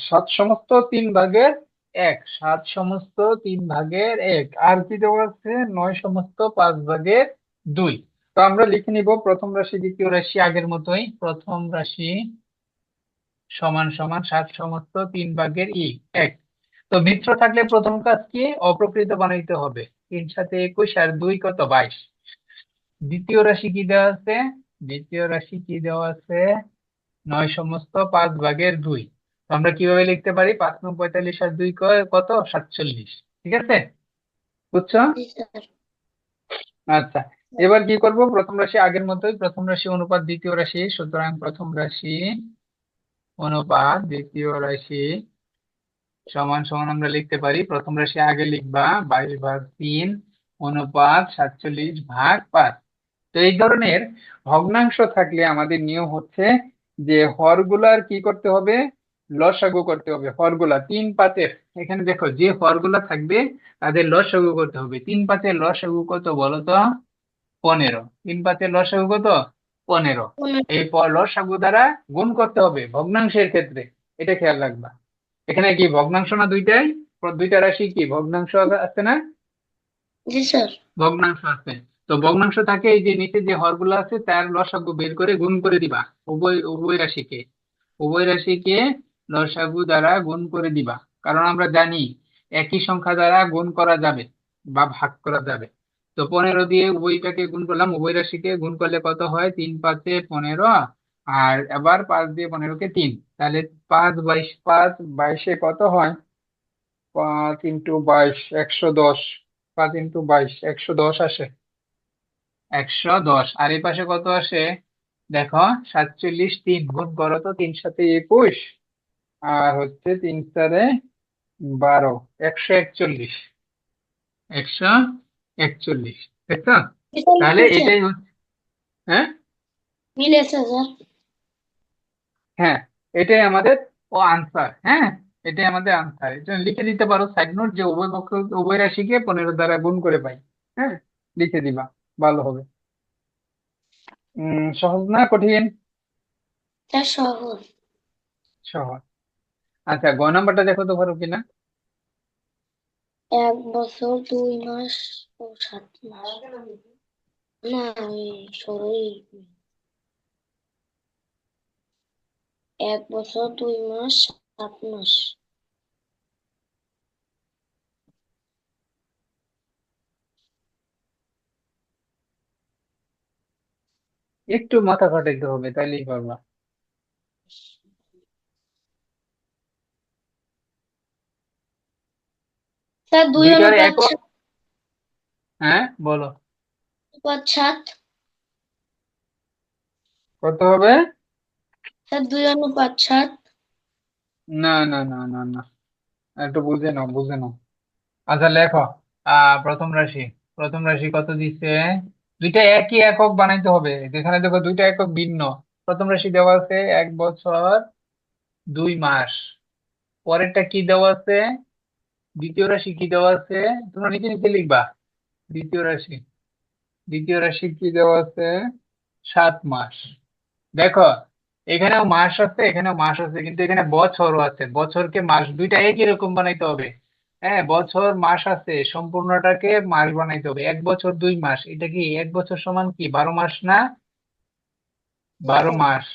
7/3 7/3 আর কি দেওয়া আছে? 9/5 2। তো আমরা লিখে নিব প্রথম রাশি দ্বিতীয় রাশি আগের মতোই। প্রথম রাশি সমান সমান 7/3 1। তো মিত্র থাকলে প্রথম কাজ কি? অপ্রকৃত বানাইতে হবে। 3 7 21 আর 2 কত? 22। দ্বিতীয় রাশি কি দেওয়া আছে? দ্বিতীয় রাশি কি দেওয়া আছে? 9/5 2। তো আমরা কিভাবে লিখতে পারি? 5 9 45 আর 2 কত? 47। ঠিক আছে? বুঝছো? জি স্যার। আচ্ছা, এবার কি করব? প্রথম রাশি আগের মতোই, প্রথম রাশি অনুপাত দ্বিতীয় রাশি, সুতরাং প্রথম রাশি অনুপাত দ্বিতীয় রাশি সমান সমান আমরা লিখতে পারি, প্রথম রাশি আগে লিখবা 22/3 অনুপাত 47/5। তো এই ধরনের ভগ্নাংশ থাকলে আমাদের নিয়ম হচ্ছে যে হরগুলার কি করতে হবে? লসাগু করতে হবে। হরগুলা 3 5-এর, এখানে দেখো যে হরগুলা থাকবে তাদের লসাগু করতে হবে। 3 5-এর লসাগু কত বলো তো? 15। 3 5 লসাগু কত? 15। পনেরো। এই লসাগু দ্বারা গুণ করতে হবে ভগ্নাংশের ক্ষেত্রে, এটা খেয়াল রাখবা। এখানে কি ভগ্নাংশ না দুইটাই? দুইটা রাশি কি ভগ্নাংশ আছে না? জি স্যার। ভগ্নাংশ আছে। তো ভগ্নাংশ থাকে, এই যে নিচে যে হরগুলো আছে তার লসাগু বের করে গুণ করে দিবা। উভয় উভয় রাশিকে, উভয় রাশিকে লসাগু দ্বারা গুণ করে দিবা। কারণ আমরা জানি একই সংখ্যা দ্বারা গুণ করা যাবে বা ভাগ করা যাবে। তো 15 দিয়ে উভয়টাকে গুণ করলাম, উভয় রাশিকে গুণ করলে কত হয়? 3 5 15। আর আবার 5 দিয়ে 15কে 3, তাহলে 5 22, 5 22 কত হয়? 5 × 22 110। 5 × 22 110 আসে। 110। আর এই পাশে কত আসে? দেখো, 47। 3 গুণ করো তো, 3 × 7 = 21। আর হচ্ছে 3 × 4 = 12। 141। 141, তাই তো? মিলে তাহলে মিলেছে। এটাই হচ্ছে, হ্যাঁ, মিলেছে স্যার। হ্যাঁ, এটাই আমাদের ও আনসার। হ্যাঁ, এটাই আমাদের আনসার। এটা লিখে দিতে পারো সাইড নোট, যে উভয় পক্ষ উভয় রাশিকে 15 দ্বারা গুণ করে পাই। হ্যাঁ, লিখে দিবা, ভালো হবে। সহজ না কঠিন? স্যার সহজ। সহজ। আচ্ছা, গ নাম্বারটা দেখো তো পারো কিনা। 1 বছর 2 মাস ও 7 মাস। না, সরি। 1 বছর 2 মাস 7 মাস। একটু মাথা খাটাইতে হবে, তাইলেই পারবা। স্যার দুই দুইটার অনুপাত একক, সাত হ্যাঁ বলো। অনুপাত 7। কত হবে? স্যার 2 অনুপাত 7। না না না না না, একটু বুঝে নাও, বুঝে নাও। আচ্ছা লেখো। প্রথম রাশি, প্রথম রাশি কত দিচ্ছে? দুইটা একই একক বানাইতে হবে। যেখানে দেখো দুইটা একক ভিন্ন। প্রথম রাশি দেওয়া আছে 1 বছর 2 মাস। পরেরটা কি দেওয়া আছে? দ্বিতীয় রাশি কি দেওয়া আছে? তোমরা নিচে নিচে লিখবা। দ্বিতীয় রাশি, দ্বিতীয় রাশি কি দেওয়া আছে? 7 মাস। দেখো, এখানেও মাস আছে, এখানেও মাস আছে, কিন্তু এখানে বছরও আছে। বছরকে মাস দুইটা একই রকম বানাইতে হবে। হ্যাঁ, বছর মাস আছে, সম্পূর্ণটাকে মাস বানাইতে হবে। 1 বছর 2 মাস, এটা কি 1 বছর সমান কি 12 মাস না? জি বারো স্যার। মাস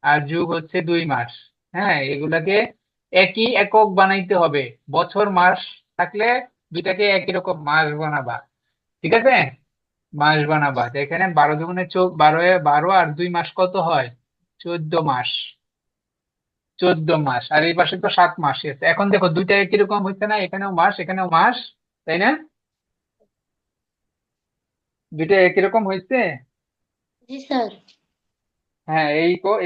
আর যোগ হচ্ছে 2 মাস। হ্যাঁ, এগুলাকে একই একক বানাইতে হবে। বছর মাস থাকলে দুইটাকে একই রকম মাস বানাবা। ঠিক আছে, মাস বানাবা। তো এখানে 12 × 2 = 12, 12 আর 2 মাস কত হয়? 14 মাস। 14 মাস। আর এই পাশে তো 7 মাস আছে। এখন দেখো দুইটা একই রকম হচ্ছে না? এখানেও মাস, এখানেও মাস, তাই না? দুইটা একই রকম হয়েছে। জি স্যার। হ্যাঁ,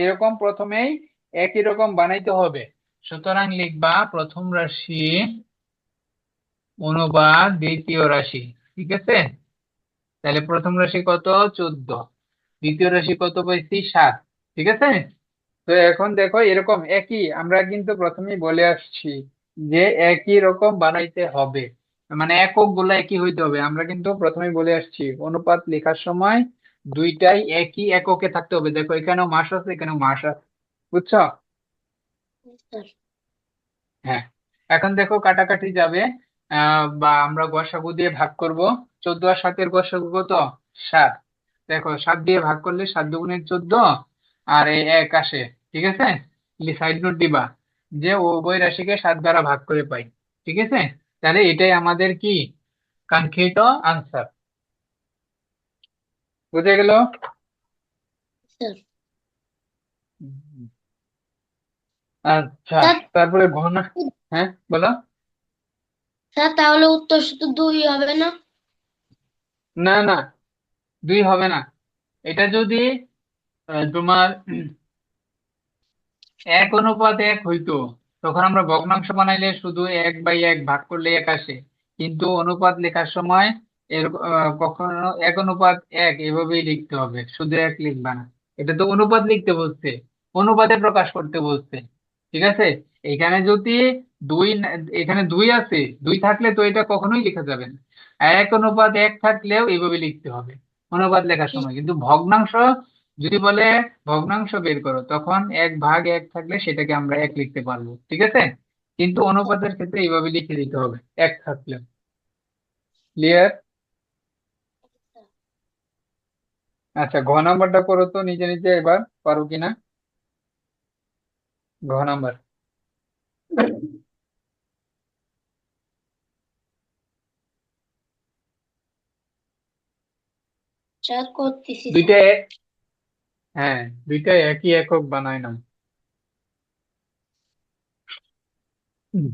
এরকম প্রথমেই একই রকম বানাইতে হবে। সুতরাং লিখবা প্রথম রাশি অনুপাত দ্বিতীয় রাশি। ঠিক আছে, তাহলে প্রথম রাশি কত? 14। দ্বিতীয় রাশি কত পাইছি? 7। ঠিক আছে। তো এখন দেখো, এরকম একই আমরা কিন্তু প্রথমেই বলে আসছি যে একই রকম বানাইতে হবে, মানে একক গুলা একই হইতে হবে। আমরা কিন্তু প্রথমেই বলে আসছি অনুপাত লেখার সময় দুইটাই একই এককে থাকতে হবে। দেখো, এখানেও মাস আছে, এখানেও মাস আছে। বুঝছো? জি স্যার। হ্যাঁ, এখন দেখো কাটাকাটি যাবে। বা আমরা গসাগু দিয়ে ভাগ করব। 14 আর 7-এর গসাগু কত? 7। দেখো, 7 দিয়ে ভাগ করলে 7 × 2 = 14। আর এই 1 আসে। ঠিক আছে, সাইড নোট দিবা যে উভয় রাশিকে 7 দ্বারা ভাগ করে পাই। ঠিক আছে, তাহলে এটাই আমাদের কি কাঙ্ক্ষিত আনসার। বুঝে গেল? স্যার। আচ্ছা, স্যার। তারপরে ঘন, হ্যাঁ বলো। স্যার তাহলে উত্তর শুধু 2 হবে না? না না, 2 হবে না। এটা যদি তোমার 1 অনুপাত 1 হইতো, তখন আমরা ভগ্নাংশ বানাইলে শুধু 1/1 ভাগ করলে 1 আসে। কিন্তু অনুপাত লেখার সময় এর কখনো 1 অনুপাত 1 এভাবেই লিখতে হবে, শুধু 1 লিখবা না। এটা তো অনুপাত লিখতে বলছে, অনুপাতে প্রকাশ করতে বলছে। ঠিক আছে, এখানে যদি এখানে 2 আছে, 2 থাকলে তো এটা কখনোই লেখা যাবে না। 1 অনুপাত 1 থাকলেও এইভাবে লিখতে হবে। অনুপাত লেখার জি সময়। কিন্তু ভগ্নাংশ যদি বলে ভগ্নাংশ বের করো, তখন 1/1 থাকলে সেটাকে আমরা 1 লিখতে পারবো, ঠিক আছে। কিন্তু স্যার। অনুপাতের ক্ষেত্রে এইভাবে লিখে দিতে হবে, 1 থাকলে। ক্লিয়ার? আচ্ছা, ঘ নাম্বারটা করো তো নিজে নিজে, এবার পারো কিনা। ঘ নাম্বার। স্যার করতেছি দুইটা স্যার। হ্যাঁ, দুইটা একই একক বানায় নাও। হুম।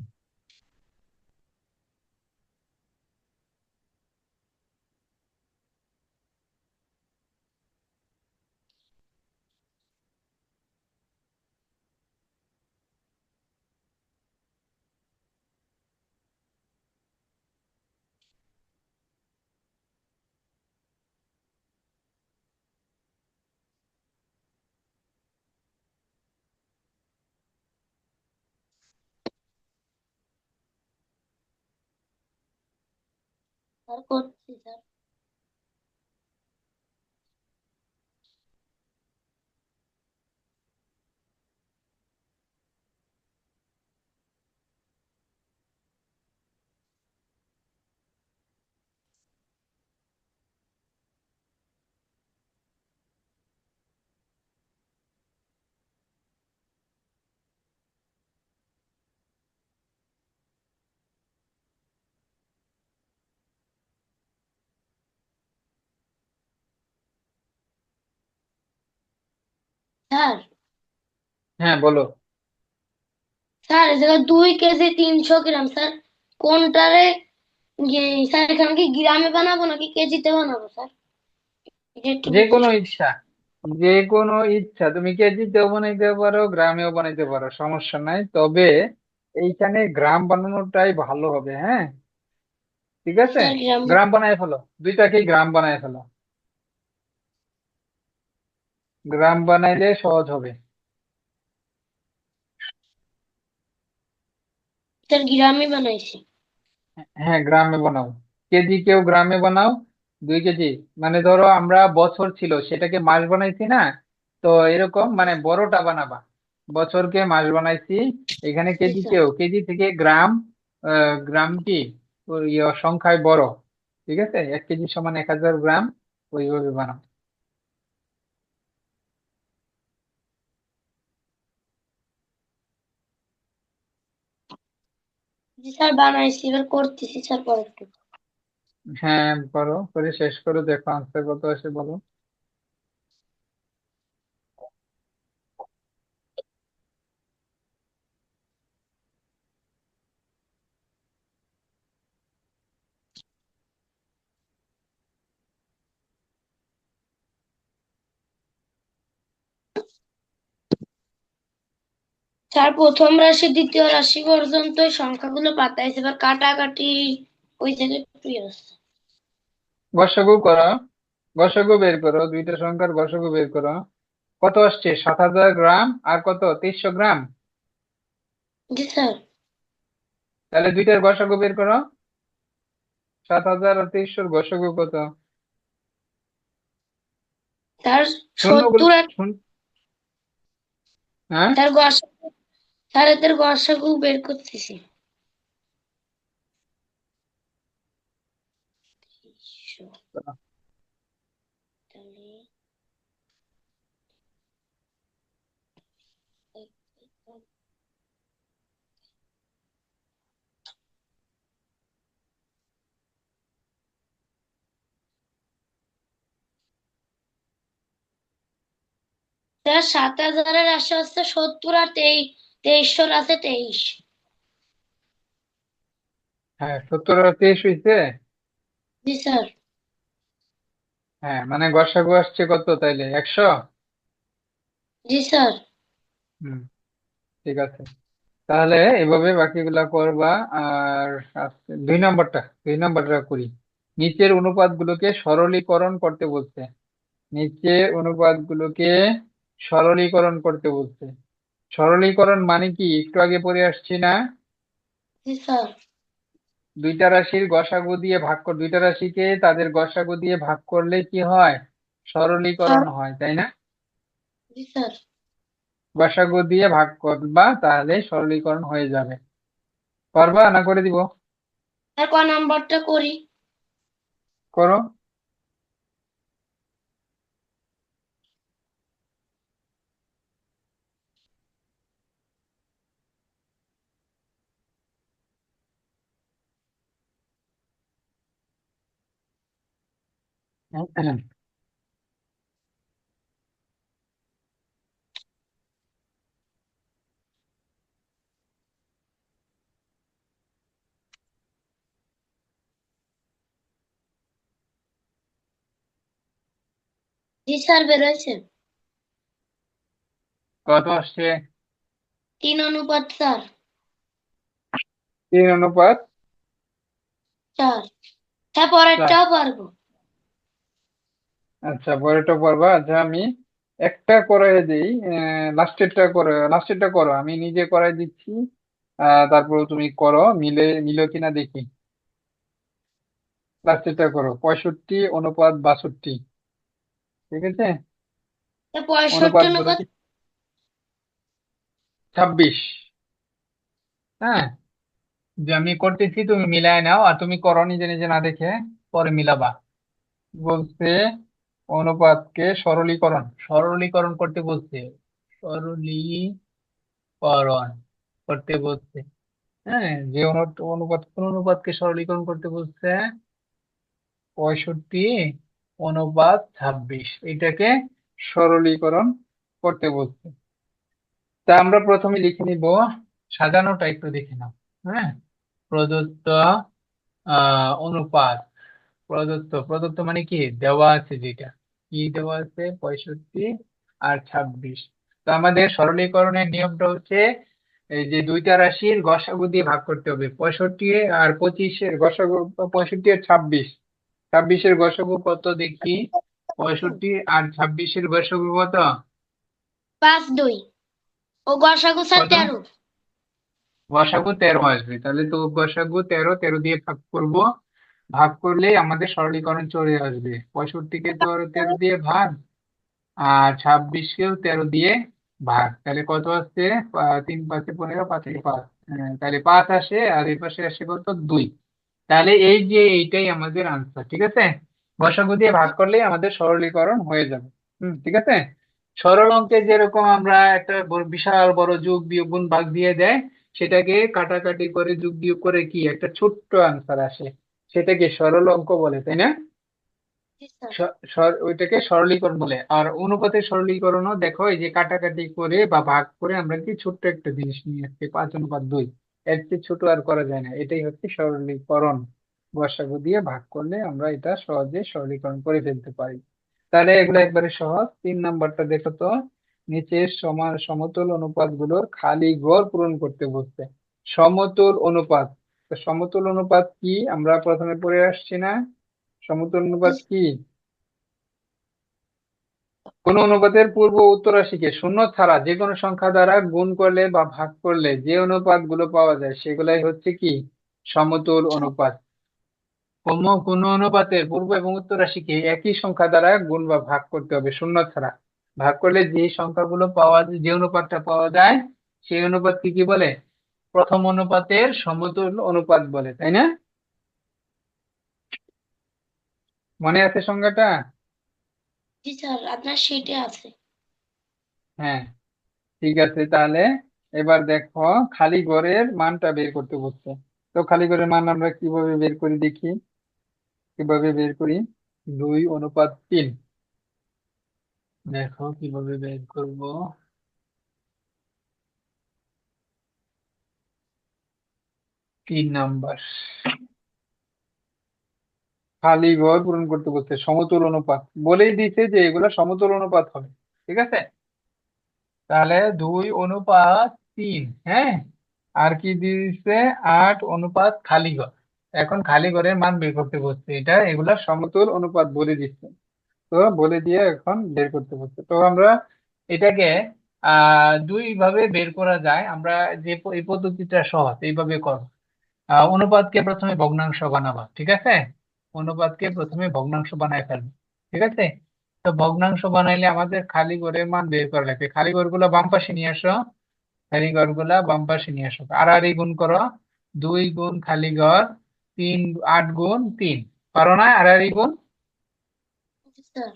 স্যার করছি স্যার। স্যার, হ্যাঁ, বলো। স্যার এই জায়গায় 2 কেজি 300 গ্রাম স্যার। কোনটারে স্যার এখানে কি গ্রামে বানাবো নাকি কেজিতে বানাবো স্যার? এটা একটু যে কোনো জিজ্ঞেস করছি। ইচ্ছা, যে কোনো ইচ্ছা, তুমি কেজিতেও বানাইতে পারো, গ্রামেও বানাইতে পারো, সমস্যা নাই। তবে এইখানে গ্রাম বানানোটাই ভালো হবে, হ্যাঁ। ঠিক আছে, স্যার গ্রাম। গ্রাম বানায় ফেলো, দুইটাকেই গ্রাম বানায় ফেলো। গ্রাম বানাইলে সহজ হবে। স্যার গ্রামে বানাইছি। হ্যাঁ, গ্রামে বানাও। কেজি কেউ গ্রামে বানাও। 2 কেজি মানে ধরো আমরা বছর ছিল সেটাকে মাস বানাইছি না, তো এরকম মানে বড়টা বানাবা। বছরকে মাস বানাইছি, এখানে জি কেজি স্যার। কেউ কেজি থেকে গ্রাম। গ্রাম কি ওই সংখ্যায় বড়। ঠিক আছে, 1 কেজি সমান 1000 গ্রাম, ওইভাবে বানাও। জি স্যার বানাইছি, এবার করতেছি স্যার পরে একটু। হ্যাঁ, করো, করে শেষ করো, দেখো আনসার কত আসে বলো। স্যার প্রথম রাশি দ্বিতীয় রাশি পর্যন্ত এই সংখ্যাগুলো পাতাইছে, এবার কাটাকাটি ওই জায়গায় একটু ইয়ে হচ্ছে। গসাগু করো, গসাগু বের করো, দুইটা সংখ্যার গসাগু বের করো। কত আসছে? 7000 গ্রাম আর কত, 2300 গ্রাম। জি স্যার। তাহলে দুইটার গসাগু বের করো। 7000 আর 2300 গসাগু কত? স্যার শূন্যগুলো 70 হ্যাঁ। স্যার স্যার এদের গসাগু বের করতেছি। 300, তাহলে স্যার 7000-এর রাশি হচ্ছে 70 আর 2300 আছে 23। হ্যাঁ, 70 আর 23 হইছে। জি স্যার। হ্যাঁ, মানে গসাগু আসছে কত তাইলে, 100। জি স্যার। হুম, ঠিক আছে। তাহলে এভাবে বাকিগুলা করবা। আর আজকে 2 নম্বরটা করি। নিচের অনুপাতগুলোকে সরলীকরণ করতে বলছে। নিচের অনুপাতগুলোকে সরলীকরণ করতে বলছে। সরলীকরণ মানে কি একটু আগে পড়ে আসছি না? জি স্যার। দুইটা রাশির গসাগু দিয়ে ভাগ কর, দুইটা রাশিকে তাদের গসাগু দিয়ে ভাগ করলে কি হয়? স্যার। সরলীকরণ হয়, তাই না? জি স্যার। গসাগু দিয়ে ভাগ করবা, তাহলে সরলীকরণ হয়ে যাবে। পারবা না করে দিব? স্যার ক নাম্বারটা করি? করো। জি স্যার, বেরোয়ছে। কত আসছে? 3 অনুপাত স্যার। 3 অনুপাত স্যার, হ্যাঁ 4। পরেরটাও পারবো। আচ্ছা, পরেরটা পারবা? আচ্ছা, আমি একটা করাই দিই। লাস্টেরটা করো, আমি নিজে করাই দিচ্ছি। তারপর তুমি করো, মিলো কিনা দেখি। লাস্টেরটা করো, 65 অনুপাত 62। ঠিক আছে? স্যার 65 অনুপাত গুলো অনুপাত। কি? 26। হ্যাঁ, যে আমি করতেছি তুমি মিলায় নাও, আর তুমি করো নিজে নিজে না দেখে, পরে মিলাবা। বলছে অনুপাতকে সরলীকরণ সরলীকরণ করতে বলছে, সরলীকরণ করতে বলছে। হ্যাঁ, যে কোন অনুপাতকে সরলীকরণ করতে বলছে? 65 অনুপাত 26, এটাকে সরলীকরণ করতে বলছে। তা আমরা প্রথমে লিখে নিব, সাজানোটা একটু দেখে নাও। হ্যাঁ, প্রদত্ত অনুপাত। প্রদত্ত প্রদত্ত মানে কি? দেওয়া আছে যেটা। কি দেওয়া আছে? 65 আর 26। তো আমাদের সরলীকরণের নিয়মটা হচ্ছে, এই যে দুইটা রাশির গসাগু দিয়ে ভাগ করতে হবে। 65 আর 25-এর গসাগু, 65 আর 26। 26-এর গসাগু কত দেখি? 65 আর 26-এর গসাগু কত? 5 2। ও গসাগু স্যার কত? 13। গসাগু 13 আসবে, তাহলে তো গসাগু 13, 13 দিয়ে ভাগ করব। ভাগ করলে আমাদের সরলীকরণ চলে আসবে। 65-কে তো 13 দিয়ে ভাগ, আর 26-কেও 13 দিয়ে ভাগ, তাহলে কত আসছে? 3 5 15, 5 5, তাহলে 5 আসে, আর এই পাশে আসে কত? 2। তাহলে এই যে এইটাই আমাদের আনসার, ঠিক আছে? গসাগু দিয়ে ভাগ করলেই আমাদের সরলীকরণ হয়ে যাবে। ঠিক আছে। সরল অঙ্কে যেরকম আমরা একটা বিশাল বড় যোগ বিয়োগ গুণ ভাগ দিয়ে দেয়, সেটাকে কাটাকাটি করে যোগ বিয়োগ করে কি একটা ছোট্ট আনসার আসে, সেটাকে সরল অঙ্ক বলে, তাই না? জি স্যার। ওইটাকে সরলীকরণ বলে। আর অনুপাতের সরলীকরণও দেখো, এই যে কাটাকাটি করে বা ভাগ করে আমরা কি ছোট্ট একটা জিনিস নিয়ে আসছি, 5 অনুপাত 2। এর চেয়ে ছোট আর করা যায় না, এটাই হচ্ছে সরলীকরণ। গসাগু দিয়ে ভাগ করলে আমরা এটা সহজে সরলীকরণ করে ফেলতে পারি। তাহলে এগুলো একবারে সহজ। 3 নাম্বারটা দেখো তো, নিচের সমান সমতল অনুপাত গুলোর খালি ঘর পূরণ করতে বলছে। সমতল অনুপাত। তো সমতল অনুপাত কি আমরা প্রথমে পড়ে আসছি না? সমতল জি অনুপাত কি? কোন অনুপাতের পূর্ব ও উত্তর রাশিকে শূন্য ছাড়া যে কোনো সংখ্যা দ্বারা গুণ করলে বা ভাগ করলে যে অনুপাত গুলো পাওয়া যায় সেগুলাই হচ্ছে কি? সমতল অনুপাত। কোন অনুপাতের পূর্ব এবং উত্তর রাশিকে একই সংখ্যা দ্বারা গুণ বা ভাগ করতে হবে শূন্য ছাড়া। ভাগ করলে যে সংখ্যাগুলো যে অনুপাতটা পাওয়া যায়, সেই অনুপাতকে কি বলে? প্রথম অনুপাতের সমতুল অনুপাত বলে, তাই না? মনে আছে সংজ্ঞাটা? জি স্যার, আপনার শিটে আছে। হ্যাঁ, ঠিক আছে। তাহলে এবার দেখো, খালি ঘরের মানটা বের করতে বলছে। তো খালি ঘরের মান আমরা কিভাবে বের করি দেখি। কিভাবে বের করি? 2 অনুপাত 3। দেখো কিভাবে বের করব। 3 নাম্বার, খালি ঘর পূরণ করতে বলছে, সমতুল অনুপাত বলেই দিছে যে এগুলো সমতুল অনুপাত হবে। ঠিক আছে, তাহলে 2 অনুপাত 3। হ্যাঁ, আর কি দিছে? 8 অনুপাত খালি ঘর। এখন খালি ঘরের মান বের করতে বলছে, এটা এগুলা সমতুল অনুপাত বলে দিচ্ছে। তো বলে দিয়ে এখন বের করতে বলছে, তো আমরা এটাকে দুই ভাবে বের করা যায়। আমরা যে এই পদ্ধতিটা সহজ, এইভাবে করো। অনুপাতকে প্রথমে ভগ্নাংশ বানাবা, ঠিক আছে? অনুপাতকে প্রথমে ভগ্নাংশ বানায় ফেলবো, ঠিক আছে? তো ভগ্নাংশ বানাইলে আমাদের খালি ঘরের মান বের করা লাগবে। খালি ঘরগুলো বাম পাশে নিয়ে আসো, খালি ঘরগুলা বাম পাশে নিয়ে আসো। আর গুণ করো, 2 গুণ খালি ঘর, 8 গুণ 3। পারো না আর গুণ? জি স্যার।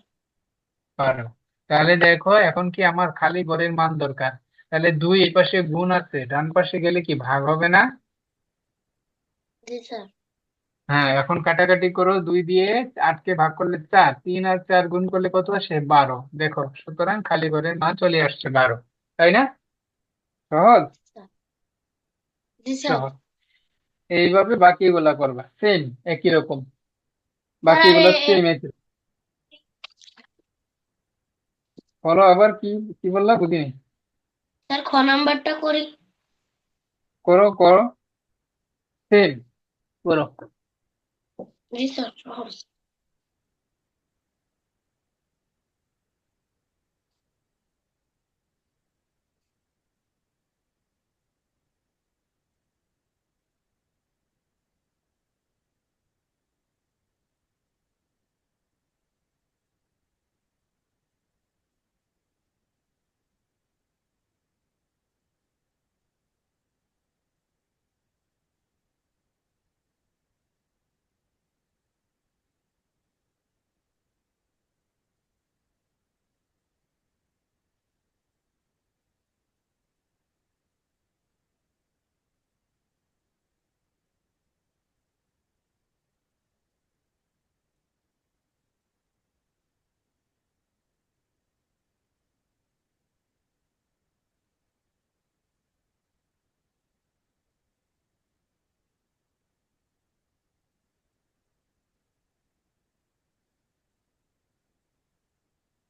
পারো। তাহলে দেখো এখন কি আমার খালি ঘরের মান দরকার। তাহলে 2 এই পাশে গুণ আছে, ডান পাশে গেলে কি ভাগ হবে না? জি স্যার। হ্যাঁ, এখন কাটাকাটি করো, 2 দিয়ে 8কে ভাগ করলে 4, 3 আর 4 গুণ করলে কত আসে? 12। দেখো, সুতরাং খালি ঘরের মান চলে আসছে 12, তাই না? সহজ। স্যার। জি স্যার। সহজ। এইভাবে বাকিগুলা করবা সেম, একই রকম। স্যার আর বাকিগুলো সেম একই। বলো আবার কি কি বললা, বুঝিনি। স্যার খ নাম্বারটা করি। করো করো, সেম করো। জি স্যার সহজ।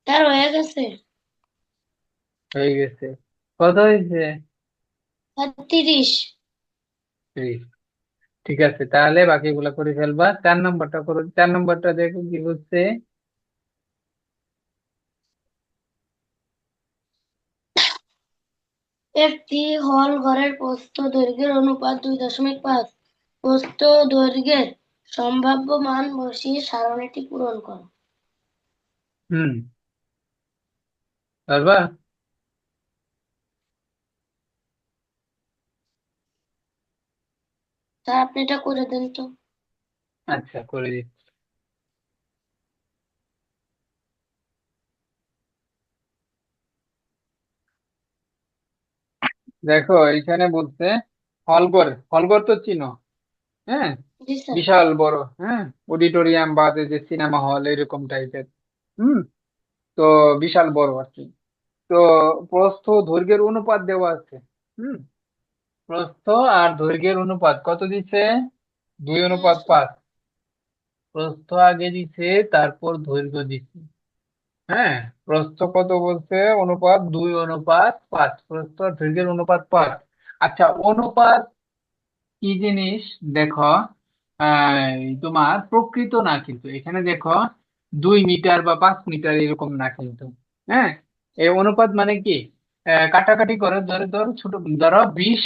স্যার হয়ে গেছে। হয়ে গেছে। কত হয়েছে? স্যার 30। 30। ঠিক আছে, তাহলে বাকিগুলা করে ফেলবা। 4 নম্বরটা করো, 4 নম্বরটা দেখো কি হচ্ছে। একটি হল ঘরের প্রস্থ দৈর্ঘ্যের অনুপাত 2.5। প্রস্থ দৈর্ঘ্যের সম্ভাব্য মান বসিয়ে সারণীটি পূরণ করো। হুম, পারবা? স্যার আপনি এটা করে দেন তো। আচ্ছা, করে দিচ্ছি। দেখো এখানে বলছে হলঘর। হলঘর তো চিনো? হ্যাঁ, জি স্যার। বিশাল বড়, হ্যাঁ, অডিটোরিয়াম বা যে সিনেমা হল এরকম টাইপের। হুম। তো বিশাল বড় আর কি। তো প্রস্থ দৈর্ঘ্যের অনুপাত দেওয়া আছে। হুম। প্রস্থ আর দৈর্ঘ্যের অনুপাত কত দিছে? 2:5। প্রস্থ আগে দিছে, তারপর দৈর্ঘ্য দিছে। হ্যাঁ। প্রস্থ কত বলছে? অনুপাত 2:5। প্রস্থ আর দৈর্ঘ্যের অনুপাত 5। আচ্ছা, অনুপাত কি জিনিস? দেখো, তোমার প্রকৃত না, কিন্তু এখানে দেখো 2 মিটার বা 5 মিটার এরকম না কিন্তু। হ্যাঁ। এই অনুপাত মানে কি? কাটাকাটি করে, ধরো ধরো ছোট, ধরো 20।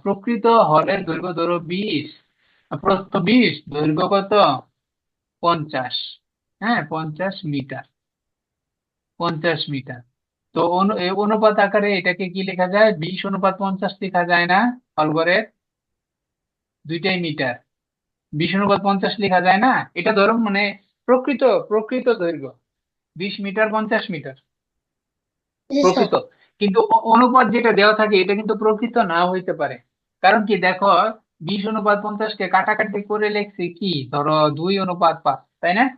প্রকৃত হলের দৈর্ঘ্য ধরো 20, প্রস্থ 20, দৈর্ঘ্য কত? 50। হ্যাঁ, 50 মিটার। 50 মিটার। তো এই অনুপাত আকারে এটাকে কি লেখা যায়? 20:50 লেখা যায় না? হলঘরের দুইটাই মিটার। 20:50 লেখা যায় না? এটা ধরো মানে প্রকৃত প্রকৃত দৈর্ঘ্য 20 মিটার, 50 মিটার জি স্যার। প্রকৃত। কিন্তু অনুপাত যেটা দেওয়া থাকে এটা কিন্তু প্রকৃত নাও হইতে পারে। কারণ কি দেখো, 20:50-কে কাটাকাটি করে লিখছি কি, ধরো 2:5, তাই না? জি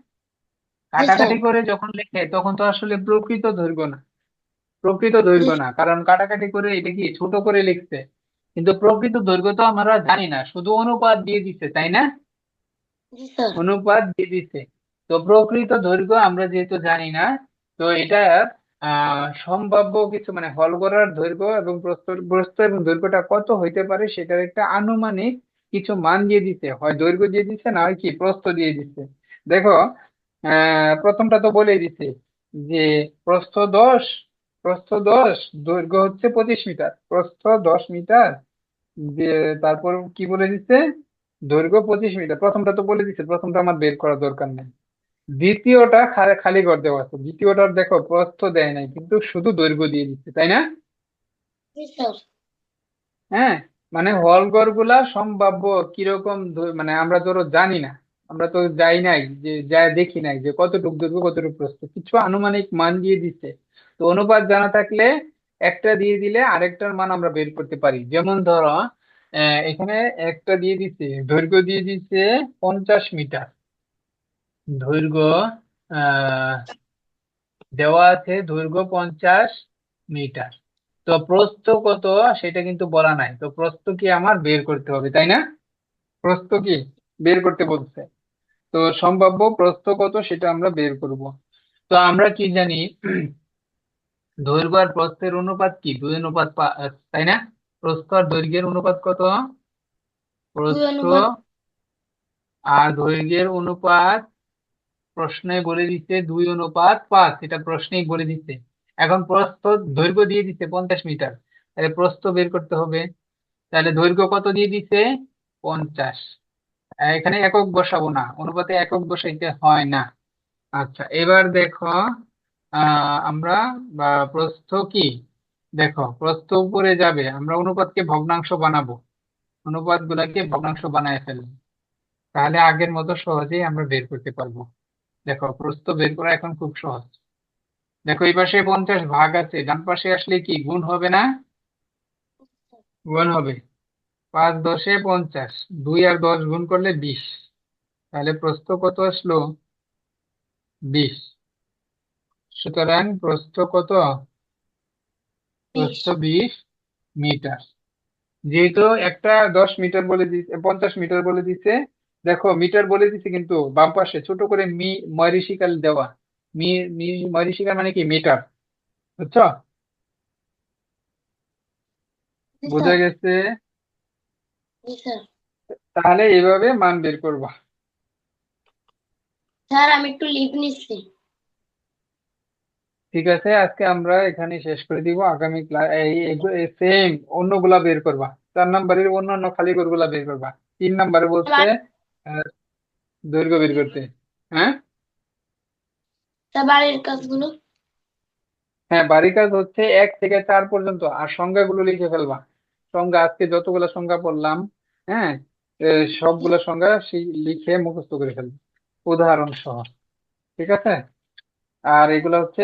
স্যার। কাটাকাটি করে যখন লেখে তখন তো আসলে প্রকৃত দৈর্ঘ্য না। প্রকৃত জি দৈর্ঘ্য না, কারণ কাটাকাটি করে এটা কি ছোট করে লিখছে। কিন্তু প্রকৃত দৈর্ঘ্য তো আমরা জানি না, শুধু অনুপাত দিয়ে দিচ্ছে, তাই না? জি স্যার। অনুপাত দিয়ে দিচ্ছে। তো প্রকৃত দৈর্ঘ্য আমরা যেহেতু জানি না, তো এটা সম্ভাব্য কিছু মানে হল করার দৈর্ঘ্য এবং প্রস্থ প্রস্থ এবং দৈর্ঘ্যটা কত হইতে পারে সেটার একটা আনুমানিক কিছু মান দিয়ে দিচ্ছে, হয় দৈর্ঘ্য দিয়ে দিচ্ছে, না হয় কি প্রস্থ দিয়ে দিচ্ছে। দেখো, প্রথমটা তো বলেই দিচ্ছে যে প্রস্থ 10, প্রস্থ 10, দৈর্ঘ্য হচ্ছে 25 মিটার, প্রস্থ 10 মিটার, যে তারপর কি বলে দিচ্ছে, দৈর্ঘ্য 25 মিটার। প্রথমটা তো বলে দিচ্ছে, প্রথমটা আমার বের করার দরকার নেই। দ্বিতীয়টা খালি ঘর দেওয়া আছে, দ্বিতীয়টার দেখো প্রস্থ দেয় নাই কিন্তু শুধু দৈর্ঘ্য দিয়ে দিচ্ছে, তাই না? জি স্যার। হ্যাঁ, মানে হল ঘরগুলা সম্ভাব্য কিরকম মানে আমরা ধরো জানি না, আমরা তো যাই নাই, যে যা দেখি নাই যে কতটুকু দৈর্ঘ্য কতটুকু প্রস্থ, কিছু আনুমানিক মান দিয়ে দিচ্ছে। তো অনুপাত জানা থাকলে একটা দিয়ে দিলে আরেকটার মান আমরা বের করতে পারি। যেমন ধরো এখানে একটা দিয়ে দিচ্ছে, দৈর্ঘ্য দিয়ে দিচ্ছে 50 মিটার, দৈর্ঘ্য আহ দেওয়া আছে দৈর্ঘ্য 50 মিটার। তো প্রস্থ কত সেটা কিন্তু বলা নাই, তো প্রস্থ কি আমার বের করতে হবে, তাই না? প্রস্থ কি বের করতে বলছে, তো সম্ভাব্য প্রস্থ কত সেটা আমরা বের করব। তো আমরা কি জানি, দৈর্ঘ্য আর প্রস্থের অনুপাত কি 2:5, তাই না? প্রস্থ আর দৈর্ঘ্যের অনুপাত কত? দুই প্রস্থ অনুপাত আর দৈর্ঘ্যের অনুপাত প্রশ্নে বলে দিচ্ছে 2:5, এটা প্রশ্নেই বলে দিচ্ছে। এখন প্রস্থ, দৈর্ঘ্য দিয়ে দিচ্ছে 50 মিটার, তাহলে প্রস্থ বের করতে হবে। তাহলে দৈর্ঘ্য কত দিয়ে দিচ্ছে? 50। এখানে একক বসাবো না, অনুপাতে একক বসাইতে হয় না। আচ্ছা, এবার দেখো আমরা প্রস্থ কি, দেখো প্রস্থ উপরে যাবে, আমরা অনুপাতকে ভগ্নাংশ বানাবো, অনুপাত গুলাকে ভগ্নাংশ বানায় ফেলবো, তাহলে আগের মতো সহজেই আমরা বের করতে পারবো। দেখো প্রস্থ বের করা এখন খুব সহজ। দেখো এই পাশে 50 ভাগ আছে, ডান পাশে আসলে কি গুণ হবে না? গুণ হবে। 5×10=50, 2 আর 10 গুণ করলে 20, তাহলে প্রস্থ কত আসলো? 20। সুতরাং প্রস্থ কত? বিশ। প্রস্থ 20 মিটার। যেহেতু একটা 10 মিটার বলে দিচ্ছে, 50 মিটার বলে দিচ্ছে, দেখো মিটার বলে দিচ্ছে কিন্তু বাম পাশে ছোট করে ময়রিশিকাল দেওয়া। মি ময়রিশিকাল মানে কি মিটার, বুঝছো? জি বোঝা স্যার। গেছে? জি স্যার। তাহলে এইভাবে মান বের করবা। স্যার আমি একটু লিভ নিচ্ছি। ঠিক আছে, আজকে আমরা এখানে শেষ করে দিব। আগামী ক্লাস এই সেম অন্যগুলা বের করবা, 4 নম্বরের অন্যান্য খালি ঘরগুলা বের করবা। 3 নম্বরে বলছে স্যার আহ, দৈর্ঘ্য বের করতে। হ্যাঁ, স্যার বাড়ির কাজগুলো। হ্যাঁ, বাড়ি কাজ হচ্ছে 1 থেকে 4 পর্যন্ত, আর সংজ্ঞাগুলো লিখে ফেলবা। সংজ্ঞা আজকে যতগুলা সংজ্ঞা পড়লাম, হ্যাঁ, সবগুলা সংজ্ঞা লিখে মুখস্থ করে ফেলবা উদাহরণ সহ। ঠিক আছে, আর এগুলো হচ্ছে